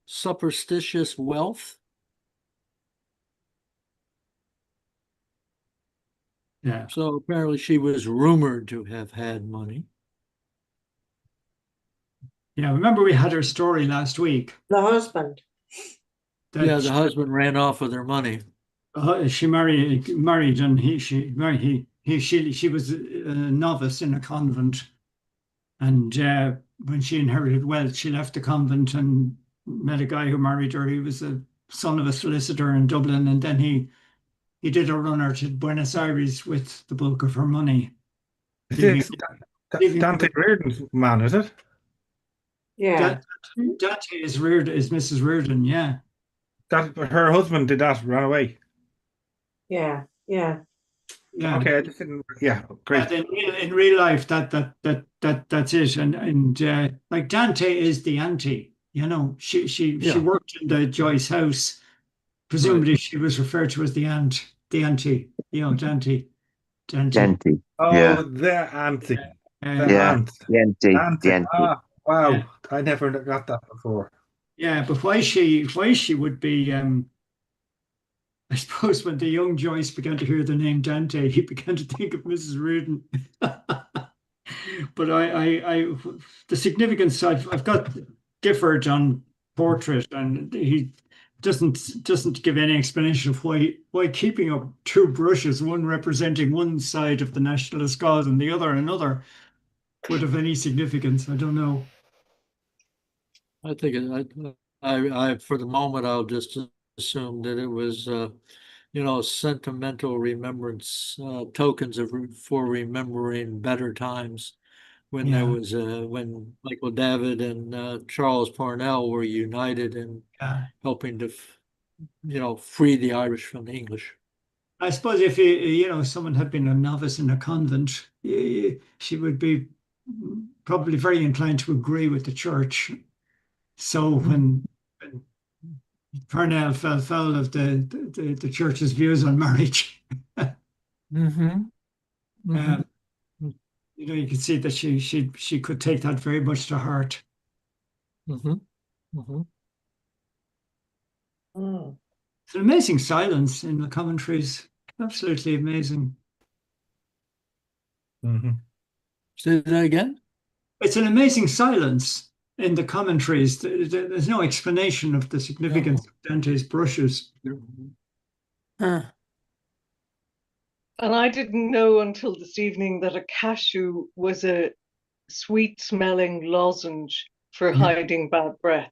superstitious wealth. Yeah. So apparently she was rumored to have had money. Yeah. Remember we had her story last week. The husband. That Yeah, the husband ran off with her money. she married and she was a novice in a convent, and when she inherited wealth, she left the convent and met a guy who married her. He was a son of a solicitor in Dublin, and then he did a runner to Buenos Aires with the bulk of her money. Is leaving, this leaving Dante Reardon's man, is it? Yeah. Dante is Mrs. Reardon, yeah. That her husband did that, ran away. Yeah. Yeah. Yeah. Okay, I just didn't. Yeah, great. In real life, that's it. And like Dante is the auntie. You know, she worked in the Joyce house. Presumably, she was referred to as the auntie. You know, Dante. Yanti. Oh, Yeah. the auntie. The Yeah. aunt. Yanti. Auntie. Yanti. Ah, wow. Yeah. I never got that before. Yeah, but why she would be I suppose when the young Joyce began to hear the name Dante, he began to think of Mrs. Reardon. But the significance I've got Gifford on portrait, and he doesn't give any explanation of why keeping up two brushes, one representing one side of the nationalist cause and the other another, would have any significance. I don't know. I think I for the moment I'll just assume that it was sentimental remembrance tokens for remembering better times when there Yeah, was when Michael David and Charles Parnell were united in yeah. helping to free the Irish from the English. I suppose if someone had been a novice in a convent, she would be probably very inclined to agree with the church. So when Parnell fell foul of the church's views on marriage, Mm-hmm. um, you could see that she could take that very much to heart. Mm-hmm. Mm-hmm. Mm. It's an amazing silence in the commentaries. Absolutely amazing. Mm-hmm. Say that again? It's an amazing silence in the commentaries. There's no explanation of the significance of Dante's brushes. Huh. And I didn't know until this evening that a cashew was a sweet smelling lozenge for Yeah. hiding bad breath.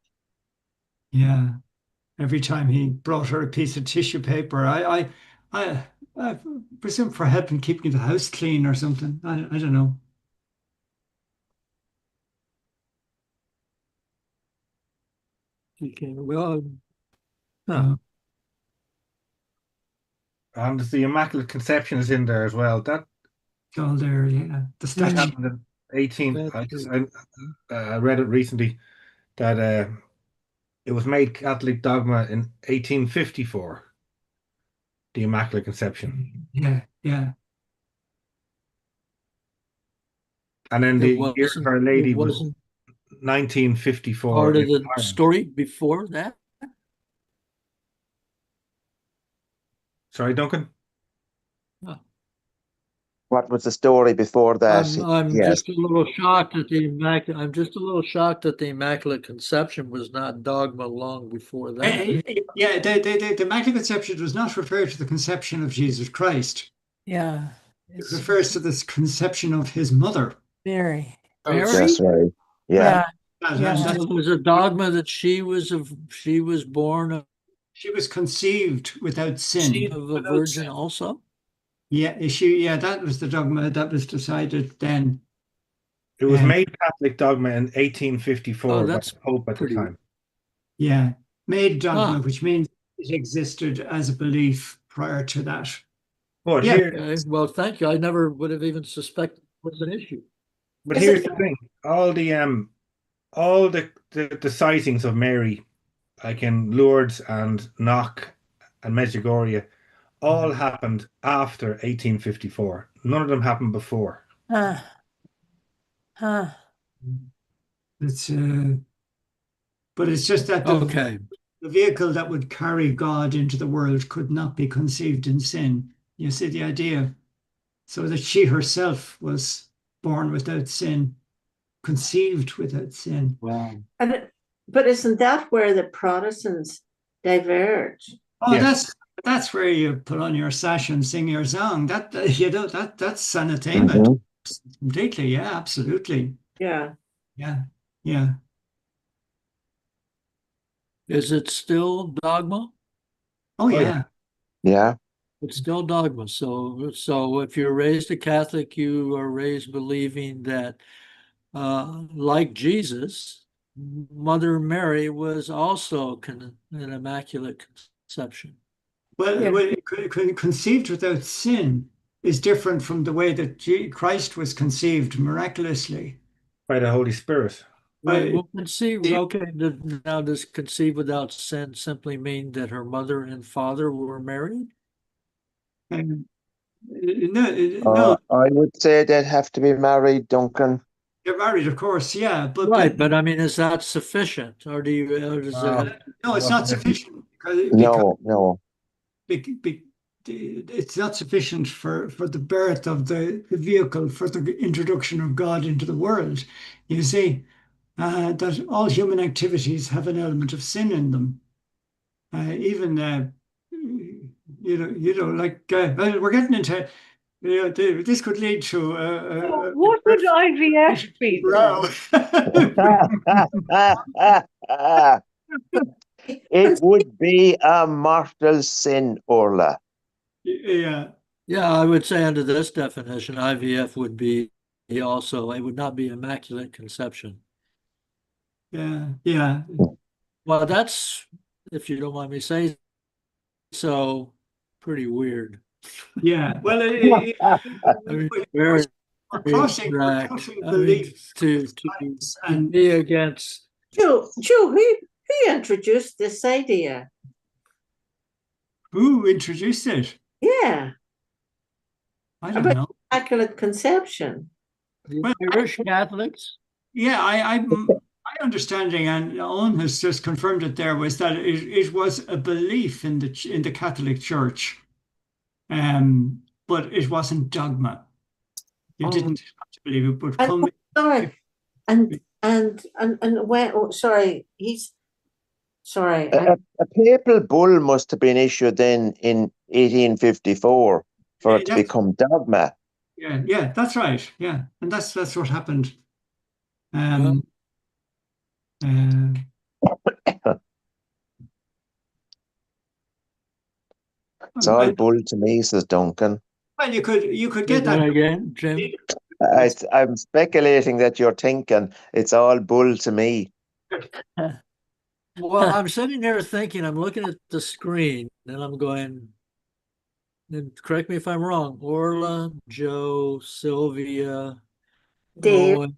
Yeah. Every time he brought her a piece of tissue paper, I presume for helping keeping the house clean or something. I don't know. Okay, well, Uh, And the Immaculate Conception is in there as well. That it's all there, yeah. The that statue. happened in 18. That's I read it recently that it was made Catholic dogma in 1854. The Immaculate Conception, Yeah, yeah. and then it the Year of wasn't Our it Lady was wasn't 1954 part in of the Ireland. story before that. Sorry, Duncan. Huh. What was the story before that? I'm Yes. just a little shocked that I'm just a little shocked that the Immaculate Conception was not dogma long before that. Yeah, the Immaculate Conception does not refer to the conception of Jesus Christ. Yeah. It It's refers to this conception of his mother. Mary. Mary? That's right. Yeah. Yeah. And Yeah. that's, So there's a dogma that she was born of she was conceived without sin. a virgin also. Yeah, that was the dogma that was decided then. It was Um, made Catholic dogma in 1854 by that's the Pope at the pretty. time. Yeah, made dogma, Ah, which means it existed as a belief prior to that. But Yeah, okay. Well, thank you. I never would have even suspected it was an issue. but Is here's it- the thing: all the sightings of Mary, like in Lourdes and Knock and Medjugorje, all happened after 1854. None of them happened before. Huh. Huh. it's but it's just that Okay. the vehicle that would carry God into the world could not be conceived in sin. You see the idea? So that she herself was born without sin, conceived without sin. Wow. But isn't that where the Protestants diverge? Oh, Yes. that's where you put on your sash and sing your song. That's an attainment Mhm. completely. Yeah, absolutely. Yeah. Yeah, yeah. Is it still dogma? Oh, yeah. yeah. Yeah. It's still dogma. So if you're raised a Catholic, you are raised believing that, like Jesus, Mother Mary was also an immaculate conception. Well, Yeah. conceived without sin is different from the way that Christ was conceived miraculously. By the Holy Spirit. Well, conceive. Okay, now does conceive without sin simply mean that her mother and father were married? Um, no, I would say they'd have to be married, Duncan. they're married, of course, yeah, Right, but I mean, is that sufficient, or does it? no, it's not sufficient because No. it's not sufficient for the birth of the vehicle for the introduction of God into the world. You see, that all human activities have an element of sin in them. Even like well, we're getting into Yeah, this could lead to What would IVF be then? It would be a mortal sin, Orla. Yeah, Yeah, I would say under this definition, IVF would be also, it would not be immaculate conception. yeah. Well, that's, if you don't mind me saying so, pretty weird. Yeah. Well, I mean, very we're abstract. crossing I mean, belief to and be against. Joe, who introduced this idea? who introduced it? Yeah, I don't about know. immaculate conception. The Well, Irish Catholics? Yeah, my understanding, and Owen has just confirmed it there, was that it was a belief in the Catholic Church, but it wasn't dogma. You didn't have to believe it, but And, sorry, and when? Oh, sorry, sorry. A papal bull must have been issued then in 1854 for it to become dogma. yeah, that's right. Yeah, and that's what happened. It's all bull to me, says Duncan. Well, you could Say get that again, Jim. I'm speculating that you're thinking it's all bull to me. Well, I'm sitting there thinking, I'm looking at the screen and I'm going, and correct me if I'm wrong, Orla, Joe, Sylvia, Dave, Owen,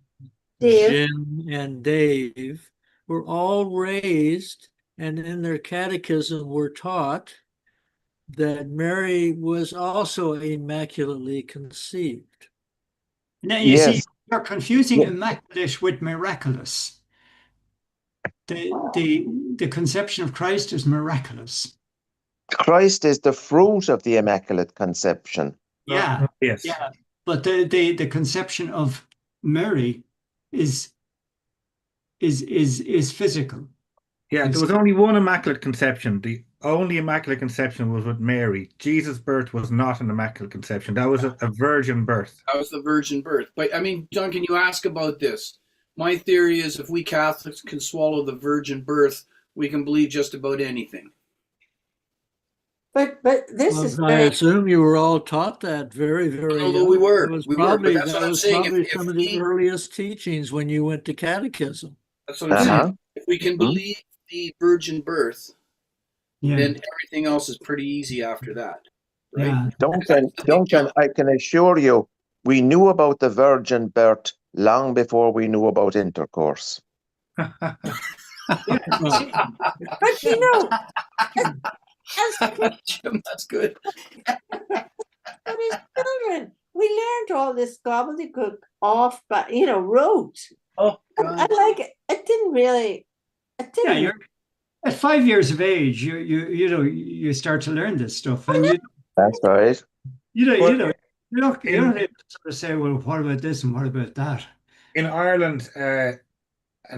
Jim, and Dave were all raised, and in their catechism were taught that Mary was also immaculately conceived. Now, you see, Yes. you're confusing immaculate with miraculous. The conception of Christ is miraculous. Christ is the fruit of the Immaculate Conception. Yeah, Yes. yeah. But the conception of Mary is physical. Yeah, there was only one Immaculate Conception. The only Immaculate Conception was with Mary. Jesus' birth was not an Immaculate Conception. That was a virgin birth. That was the virgin birth. But I mean, Duncan, you ask about this. My theory is if we Catholics can swallow the virgin birth, we can believe just about anything. but this is I very. assume you were all taught that very, very Although young. we were, That was but probably, that's what I'm saying. If some of the earliest teachings when you went to catechism. That's what I'm saying. If we can believe the virgin birth, then everything else is pretty easy after that, right? Yeah. Duncan, I can assure you, we knew about the virgin birth long before we knew about intercourse. But you know, Jim, that's good. but as children, we learned all this gobbledygook off, but rote. Oh, I like it. It didn't really. It Yeah, didn't. you're at 5 years of age. You start to learn this stuff, and That's right. you don't able to sort of say, well, what about this and what about that? In Ireland, and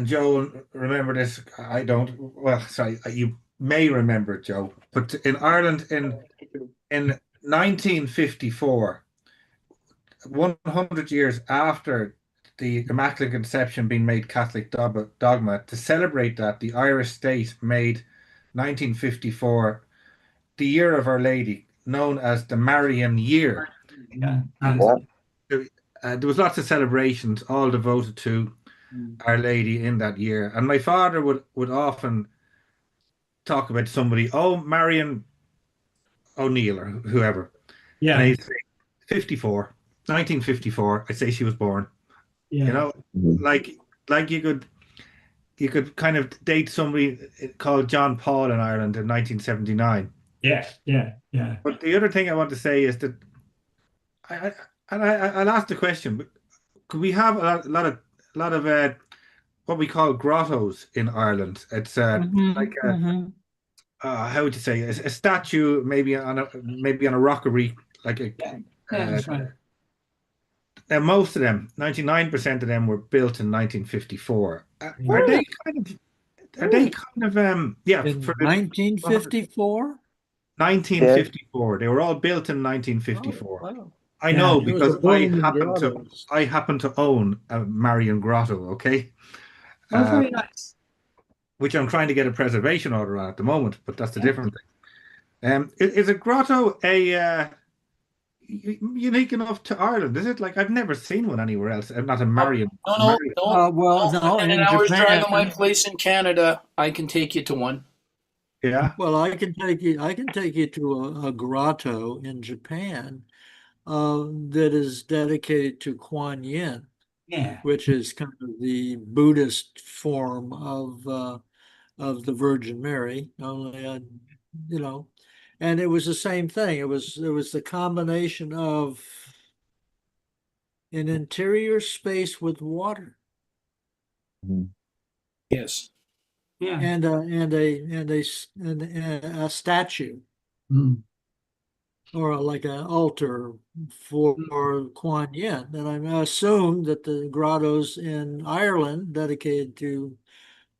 Joe, remember this? I don't. Well, sorry, you may remember it, Joe. But in Ireland, in 1954, 100 years after the Immaculate Conception being made Catholic dogma, to celebrate that, the Irish state made 1954 the Year of Our Lady, known as the Marian Year. Yeah. And there was lots of celebrations, all devoted to Our Lady in that year. And my father would often talk about somebody, oh, Marian O'Neill or whoever. Yeah. And he'd say 1954, I'd say she was born. Yeah. Like you could kind of date somebody called John Paul in Ireland in 1979. Yeah. But the other thing I want to say is that I'll ask the question: could we have a lot of what we call grottos in Ireland? It's like how would you say a statue, maybe on a rockery, like a. That's right. Now, most of them, 99% of them, were built in 1954. Are they kind of yeah? In 1954? 1954. They were all built in 1954. Oh, wow. I Yeah, know There was a because I boom in happen to grottos. I happen to own a Marian grotto, okay? oh, Uh, very nice. which I'm trying to get a preservation order on at the moment, but that's the different thing. Is a grotto a unique enough to Ireland? Is it? Like I've never seen one anywhere else. Not a Marian. No. Well, No, no, within an in hour's drive Japan. of my place in Canada, I can take you to one. Yeah. Well, I can take you. I can take you to a grotto in Japan that is dedicated to Kuan Yin, Yeah. which is kind of the Buddhist form of the Virgin Mary. Only, you know, and it was the same thing. It was the combination of an interior space with water Yes. Yeah. and a statue Mm. or like an altar for Kuan Yin. And I assume that the grottos in Ireland dedicated to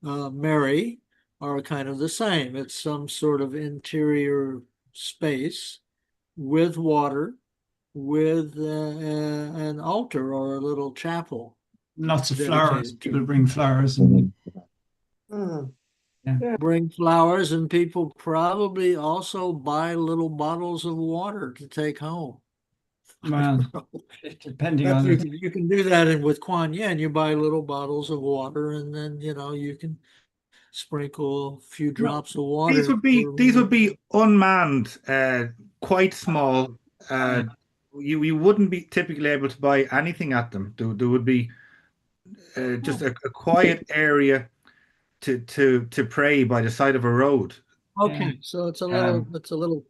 Mary are kind of the same. It's some sort of interior space with water, with an altar or a little chapel Lots of flowers. dedicated People to. bring flowers and Mm. Bring flowers, and people probably also buy little bottles of water to take home. well, depending That on it. you can do that with Kuan Yin. You buy little bottles of water, and then you can sprinkle a few No, drops of water. these would be unmanned, quite small. Uh, You wouldn't be typically able to buy anything at them. There would be just a quiet area to pray by the side of a road. Okay, so it's a Um,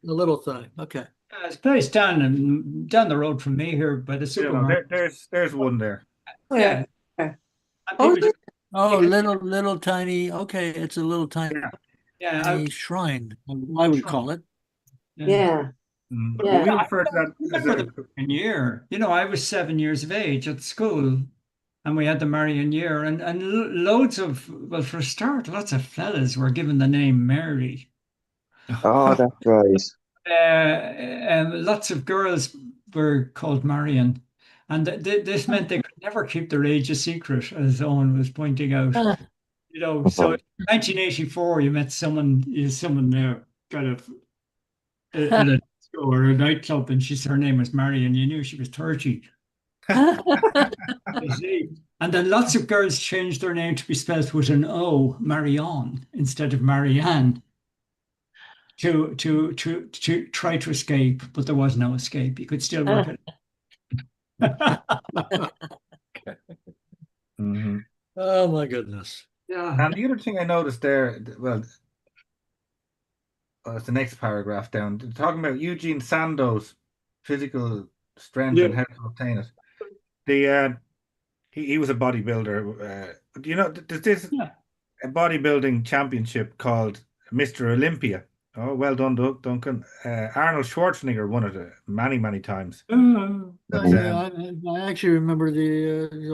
little thing. Okay. It's a place down the road from me here by the supermarket. there's one there. Yeah, Yeah. and Oh, people just, Oh, you can- little tiny. Okay, it's a little tiny yeah, out, shrine, I would call it. yeah. yeah. But Yeah. we refer to that as Remember the Marian year. I was 7 years of age at school, and we had the Marian year, and loads of, well, for a start, lots of fellas were given the name Mary. Oh, that's right. And lots of girls were called Marian. And this meant they could never keep their age a secret, as Owen was pointing out. So in 1984, you met someone there, kind of at a disco or a nightclub, and her name was Marian. You knew she was 30. You see. And then lots of girls changed their name to be spelled with an O, Marianne, instead of Marianne, to try to escape, but there was no escape. You could still work it. Mhm. Oh my goodness. Yeah. And the other thing I noticed there, well, it's the next paragraph down, talking about Eugene Sandoz' physical strength and Yeah. how to obtain it. He was a bodybuilder. Do you know, there's this Yeah. a bodybuilding championship called Mr. Olympia. Oh, well done, Duncan. Arnold Schwarzenegger won it many, many times. But Yeah, I actually remember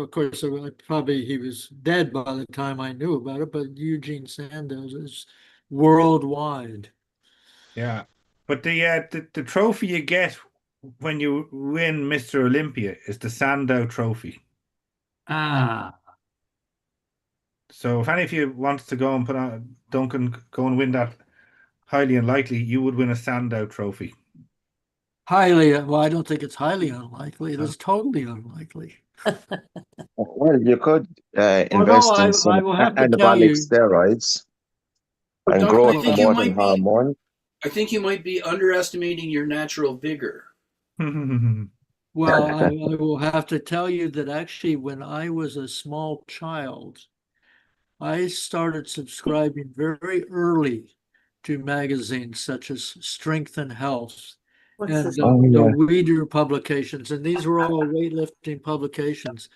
of course, probably he was dead by the time I knew about it, but Eugene Sandoz is worldwide. yeah, but the trophy you get when you win Mr. Olympia is the Sandow Trophy. Ah, So if any of you wants to go and put on Duncan, go and win that, highly unlikely you would win a Sandow Trophy. Well, I don't think it's highly unlikely. It is totally unlikely. Well, you could Although invest in I some will have to tell anabolic you, steroids But and Duncan, growth promoting hormone. I think you might be underestimating your natural vigor. well, I will have to tell you that actually when I was a small child, I started subscribing very early to magazines such as Strength and Health What's and this? Oh, the yeah. Weider publications, and these were all weightlifting publications.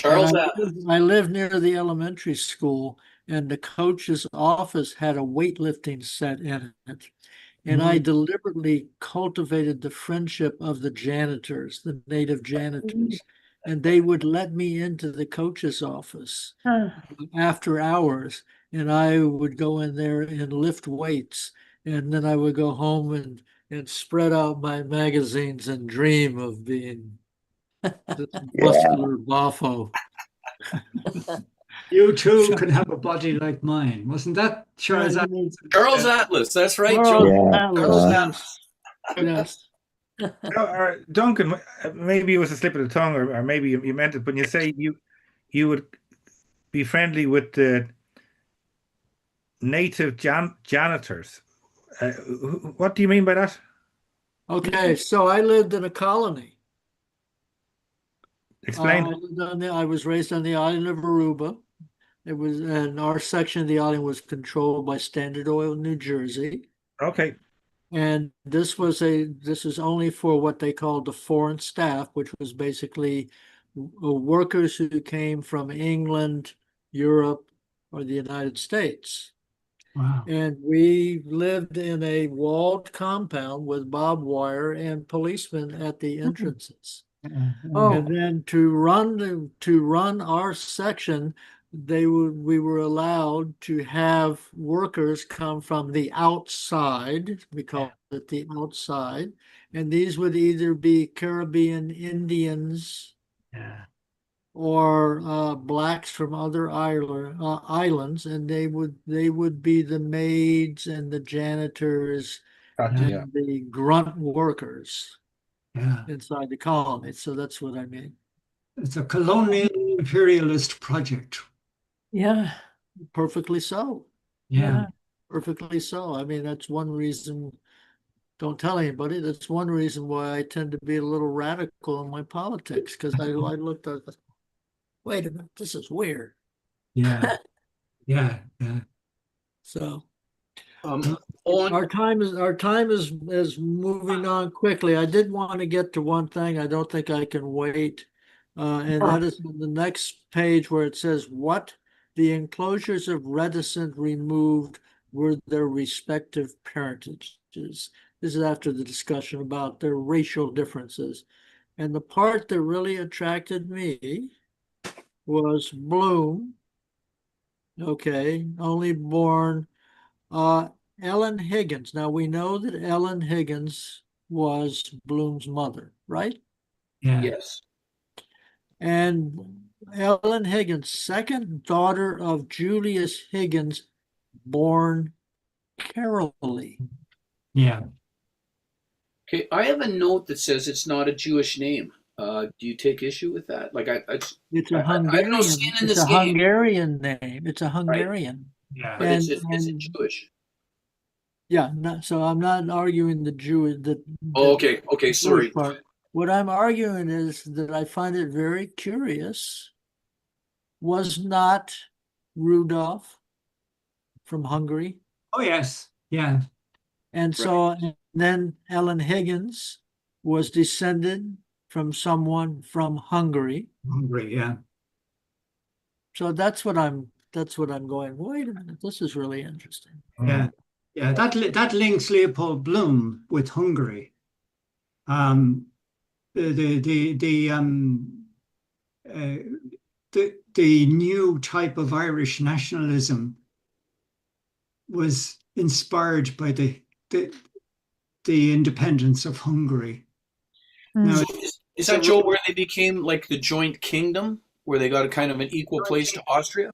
And Charles Atlas. I lived near the elementary school, and the coach's office had a weightlifting set in it. And I deliberately cultivated the friendship of the janitors, the native janitors, and they would let me into the coach's office after hours, and I would go in there and lift weights, and then I would go home and and spread out my magazines and dream of being this muscular boffo. You too can have a body like mine. Wasn't that Charles Atlas? Charles Atlas, that's right, Charles Joe. Atlas, Charles yes. Duncan, maybe it was a slip of the tongue, or maybe you meant it, but you say you would be friendly with the native janitors. What do you mean by that? Okay, so I lived in a colony. Explain. I was raised on the island of Aruba. And our section of the island was controlled by Standard Oil, New Jersey. Okay. And this is only for what they called the foreign staff, which was basically workers who came from England, Europe, or the United States. Wow. And we lived in a walled compound with barbed wire and policemen at the entrances. And then to run our section, we were allowed to have workers come from the outside. We call it the outside, and these would either be Caribbean Indians or blacks from other islands, and they would be the maids and the janitors and the grunt workers inside the colony. So that's what I mean. It's a colonial imperialist project. Yeah. Perfectly so. Yeah. Perfectly so. I mean, that's one reason, don't tell anybody, that's one reason why I tend to be a little radical in my politics, because I looked at, wait a minute, this is weird. Yeah. Yeah. So our time is moving on quickly. I did want to get to one thing. I don't think I can wait. And that is on the next page where it says what the enclosures of reticent removed were their respective parentages. This is after the discussion about their racial differences. And the part that really attracted me was Bloom. Okay, only born Ellen Higgins. Now we know that Ellen Higgins was Bloom's mother, right? Yeah. Yes. And Ellen Higgins, second daughter of Julius Higgins, born Carolee. Yeah. Okay, I have a note that says it's not a Jewish name. Do you take issue with that? Like It's a I have Hungarian. no skin in It's this a game. Hungarian name. It's a Hungarian. Yeah. But is it Jewish? Yeah. So I'm not arguing the Jew. Oh, okay. Okay. Jewish Sorry. part. What I'm arguing is that I find it very curious. Was not Rudolph from Hungary? Oh, yes. Yeah. And so and then Ellen Higgins was descended from someone from Hungary. Hungry. Yeah. So that's what I'm going, wait a minute, this is really interesting. Yeah. Yeah. That links Leopold Bloom with Hungary. The new type of Irish nationalism was inspired by the independence of Hungary. Now, Is that, Joe, where they became like the joint kingdom, where they got a kind of an equal place to Austria?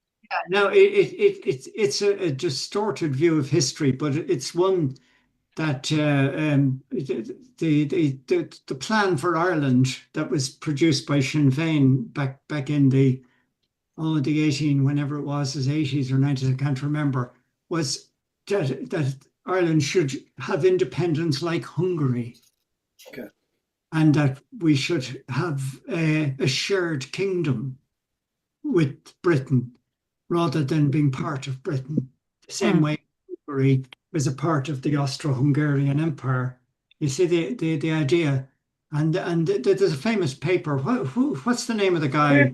no, it's a distorted view of history, but it's one that the plan for Ireland that was produced by Sinn Féin back in the 18, whenever it was, his 80s or 90s, I can't remember, was that Ireland should have independence like Hungary. Okay. And that we should have a shared kingdom with Britain rather than being part of Britain. The same way Hungary was a part of the Austro-Hungarian Empire. You see the idea. And there's a famous paper. What's the name of the guy?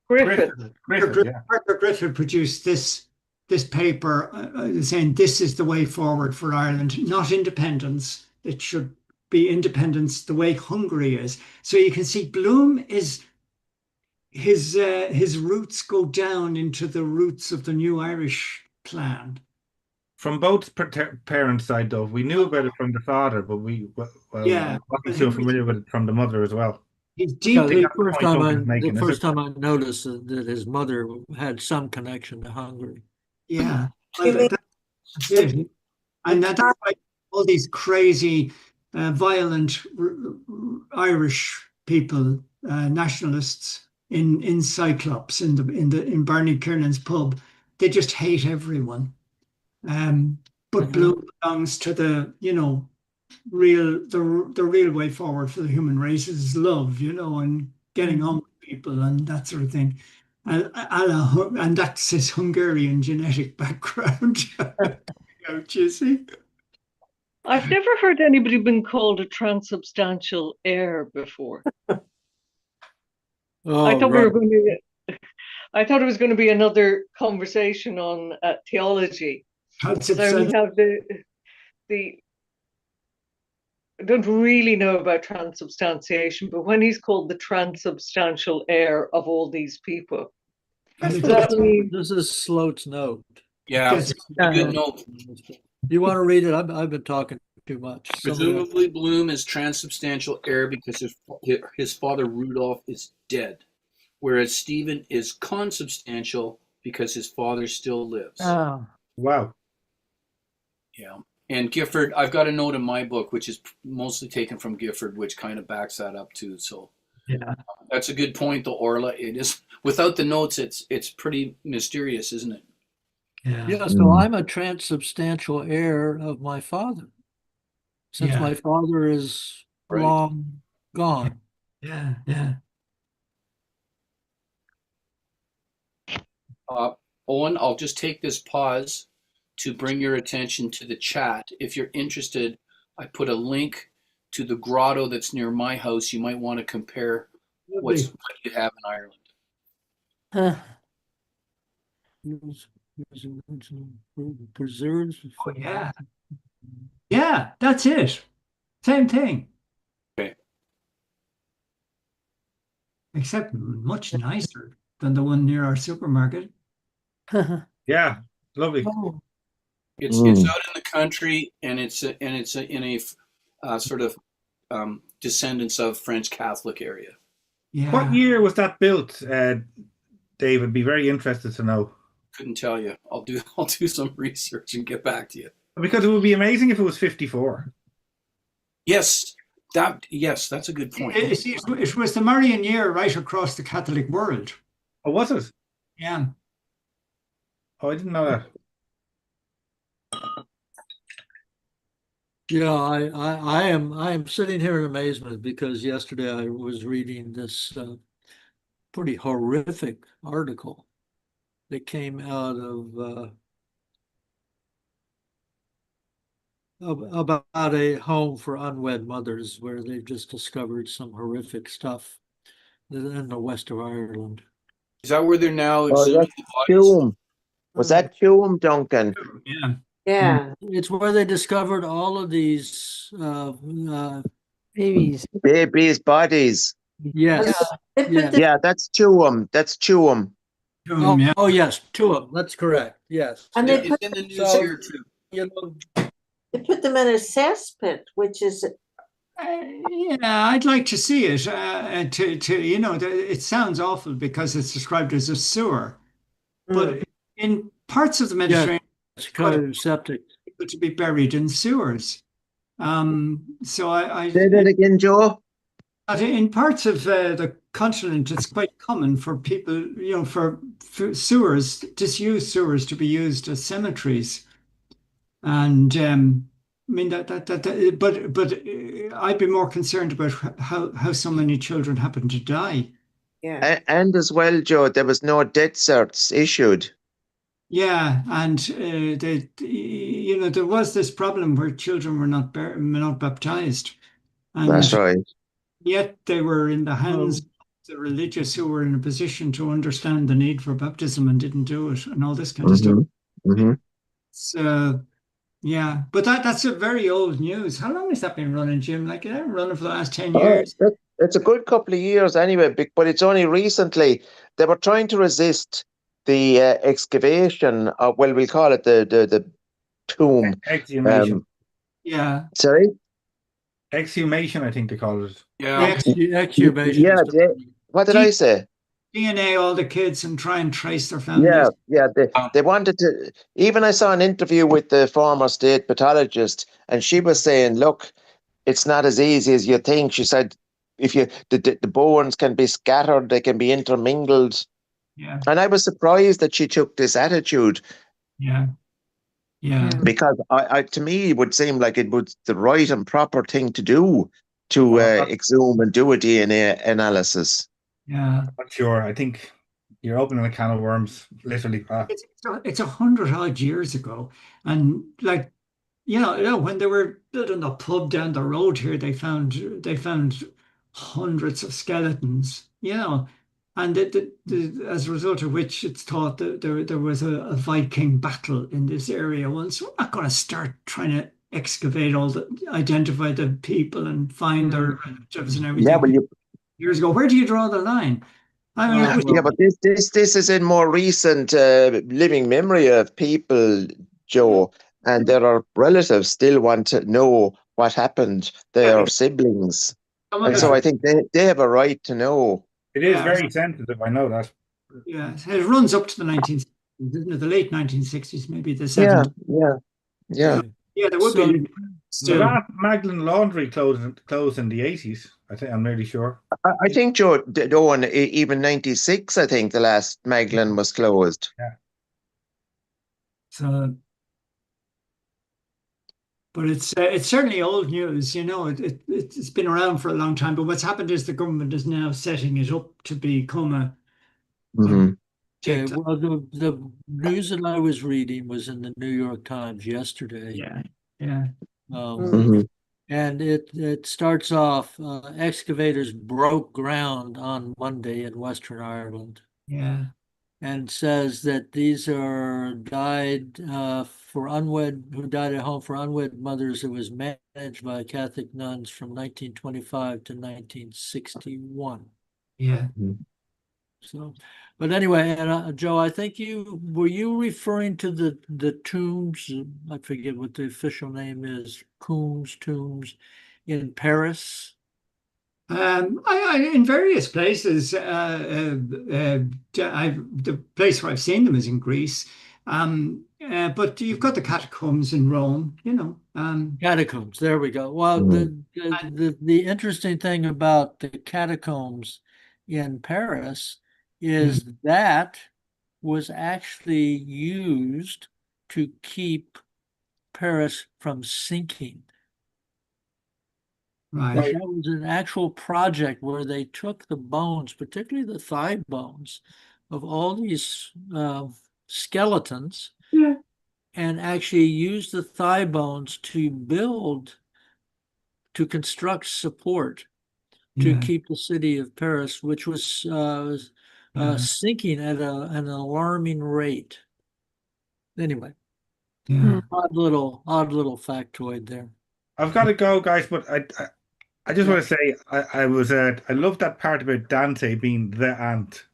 Griffith. Arthur Griffith produced this paper saying this is the way forward for Ireland, not independence. It should be independence the way Hungary is. So you can see Bloom is his roots go down into the roots of the new Irish plan. from both parents' side, though. We knew about it from the father, but we Yeah, wasn't so familiar with it from the mother as well. he's Yeah, deeply. that's the point Duncan's making, the is first it? time I noticed that his mother had some connection to Hungary. Yeah, You mean that's it. And that's why all these crazy, violent Irish people, nationalists in Cyclops, in Barney Kiernan's pub, they just hate everyone. But Bloom belongs to the real way forward for the human race is love, and getting on with people and that sort of thing. And that's his Hungarian genetic background. Don't you see? I've never heard anybody been called a transubstantial heir before. Oh, I thought right. I thought it was going to be another conversation on theology. Because I only have I don't really know about transubstantiation, but when he's called the transubstantial heir of all these people, This is Sloat's note. Yeah, Yes. a good note. You want to read it? I've been talking too much. Presumably, Bloom is transubstantial heir because his father Rudolph is dead, whereas Stephen is consubstantial because his father still lives. Oh, Wow. Yeah. And Gifford, I've got a note in my book, which is mostly taken from Gifford, which kind of backs that up too. So Yeah. that's a good point, though, Orla. It is without the notes, it's pretty mysterious, isn't it? Yeah, so I'm a transubstantial heir of my father, since my father is Right. long gone. Yeah. Owen, I'll just take this pause to bring your attention to the chat. If you're interested, I put a link to the grotto that's near my house. You might want to compare what you have in Ireland. huh. Preserves. Oh, yeah. Yeah, that's it. Same thing. Okay. Except much nicer than the one near our supermarket. Yeah, lovely. Oh, It's out in the country, and it's in a sort of descendants of French Catholic area. Yeah. What year was that built, David? Be very interested to know. Couldn't tell you. I'll do some research and get back to you. Because it would be amazing if it was 54. Yes, that's a good point. It was the Marian year right across the Catholic world. Oh, was it? Yeah. Oh, I didn't know that. yeah, I am sitting here in amazement because yesterday I was reading this pretty horrific article that came out of about a home for unwed mothers where they've just discovered some horrific stuff in the west of Ireland. Is that where they're now Oh, exhuming that's the bodies? Hume. Was that Hume, Duncan? Yeah. Yeah. It's where they discovered all of these Babies. Babies' bodies. yes. They put Yeah. the Yeah, that's Tuam. That's Tuam. Oh yes, two of them. That's correct. Yes. and they It's put in the news So- here too. You know, they put them in a cesspit, which is Yeah, I'd like to see it. It sounds awful because it's described as a sewer, but in parts of the Mediterranean, it's kind of septic. people to be buried in sewers. So Say that again, Joe. in parts of the continent, it's quite common for people, for sewers, disused sewers, to be used as cemeteries. And I mean but I'd be more concerned about how so many children happen to die. yeah. And as well, Joe, there was no death certs issued. Yeah, and there was this problem where children were not baptized, and That's right. yet they were in the hands of the religious who were in a position to understand the need for baptism and didn't do it, and all this kind of stuff. Mm-hmm. So yeah, but that's a very old news. How long has that been running, Jim? Like it's been running for the last 10 years. It's a good couple of years anyway, but it's only recently they were trying to resist the excavation of, well, we'll call it the tomb. Exhumation. Yeah. Sorry? Exhumation, I think they call it. Yeah. Exhumation. Yeah, what did I say? DNA all the kids and try and trace their Yeah, families. yeah. They wanted to. Even I saw an interview with the former state pathologist, and she was saying, "Look, it's not as easy as you think." She said, "If the bones can be scattered, they can be intermingled." Yeah. And I was surprised that she took this attitude, Yeah. Yeah. because to me, it would seem like it was the right and proper thing to do to exhume and do a DNA analysis. Yeah. I'm not sure. I think you're opening a can of worms, literally. It's 100 odd years ago, and like when they were building the pub down the road here, they found hundreds of skeletons. And as a result of which it's thought that there was a Viking battle in this area. Well, so we're not going to start trying to excavate identify the people and find their relatives and everything. Yeah, well, Years ago, where do you draw the line? I mean, yeah, but this is in more recent living memory of people, Joe, and there are relatives still want to know what happened. They are siblings, and so I think they have a right to know. It is very sensitive. I know that. Yeah, it runs up to the 1960s, isn't it? The late 1960s, maybe the 70s. Yeah. Yeah, there would be still. The Magdalen Laundry closed in the 80s. I'm nearly sure. I think, Joe, Owen, even 96, I think the last Magdalen was closed. Yeah. So, but it's certainly old news. It's been around for a long time. But what's happened is the government is now setting it up to become a. Okay, well, the news that I was reading was in the New York Times yesterday. Yeah. And it starts off, excavators broke ground on Monday in Western Ireland. Yeah. And says that these are who died at home for unwed mothers. It was managed by Catholic nuns from 1925 to 1961. Yeah. So, but anyway, and Joe, I think were you referring to the tombs? I forget what the official name is. Tombs in Paris. I in various places. The place where I've seen them is in Greece. But you've got the catacombs in Rome. Catacombs. There we go. Well, the interesting thing about the catacombs in Paris is that was actually used to keep Paris from sinking. Right. That was an actual project where they took the bones, particularly the thigh bones, of all these skeletons, and actually used the thigh bones to construct support to keep the city of Paris, which was sinking at an alarming rate. Anyway, odd little factoid there. I've got to go, guys, but I just want to say I love that part about Dante being the ant.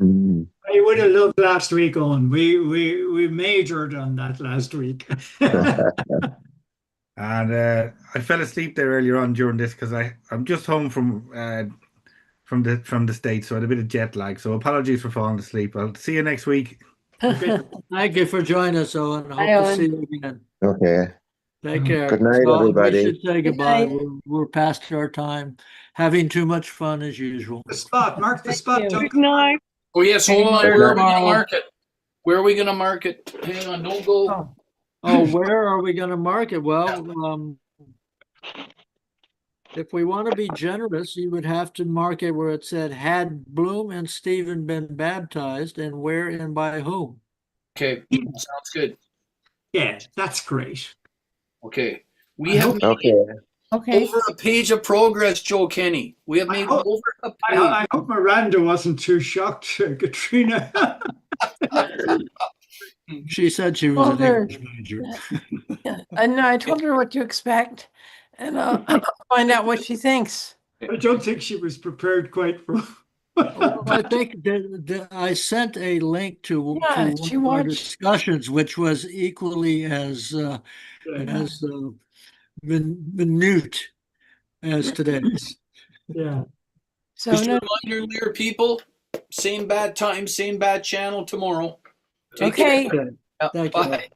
I would have loved last week on. We majored on that last week. And I fell asleep there earlier on during this because I'm just home from the States, so I had a bit of jet lag. So apologies for falling asleep. I'll see you next week. Thank you for joining us, Owen. Hope to see you again. Okay. Take care. Good night, everybody. We should say goodbye. We're past our time. Having too much fun as usual. Mark the spot. Good night. Oh yes, hold on. Where are we going to mark it? Where are we going to mark it? Hang on, don't go. Where are we going to mark it? Well, if we want to be generous, you would have to mark it where it said, had Bloom and Stephen been baptized, and where and by whom? Okay, sounds good. Yeah, that's great. Okay, we have made over a page of progress, Joe Kenny. We have made over a page. I hope Miranda wasn't too shocked, Katrina. She said she was an English major. And I told her what to expect, and I'll find out what she thinks. I don't think she was prepared quite for. Well, I think that I sent a link to Yeah, one she of our watched. discussions, which was equally as minute as today's. Yeah. So Just no, a reminder, Lear people, same bad time, same bad channel tomorrow. Take care. okay. Okay, Yeah, thank you. bye.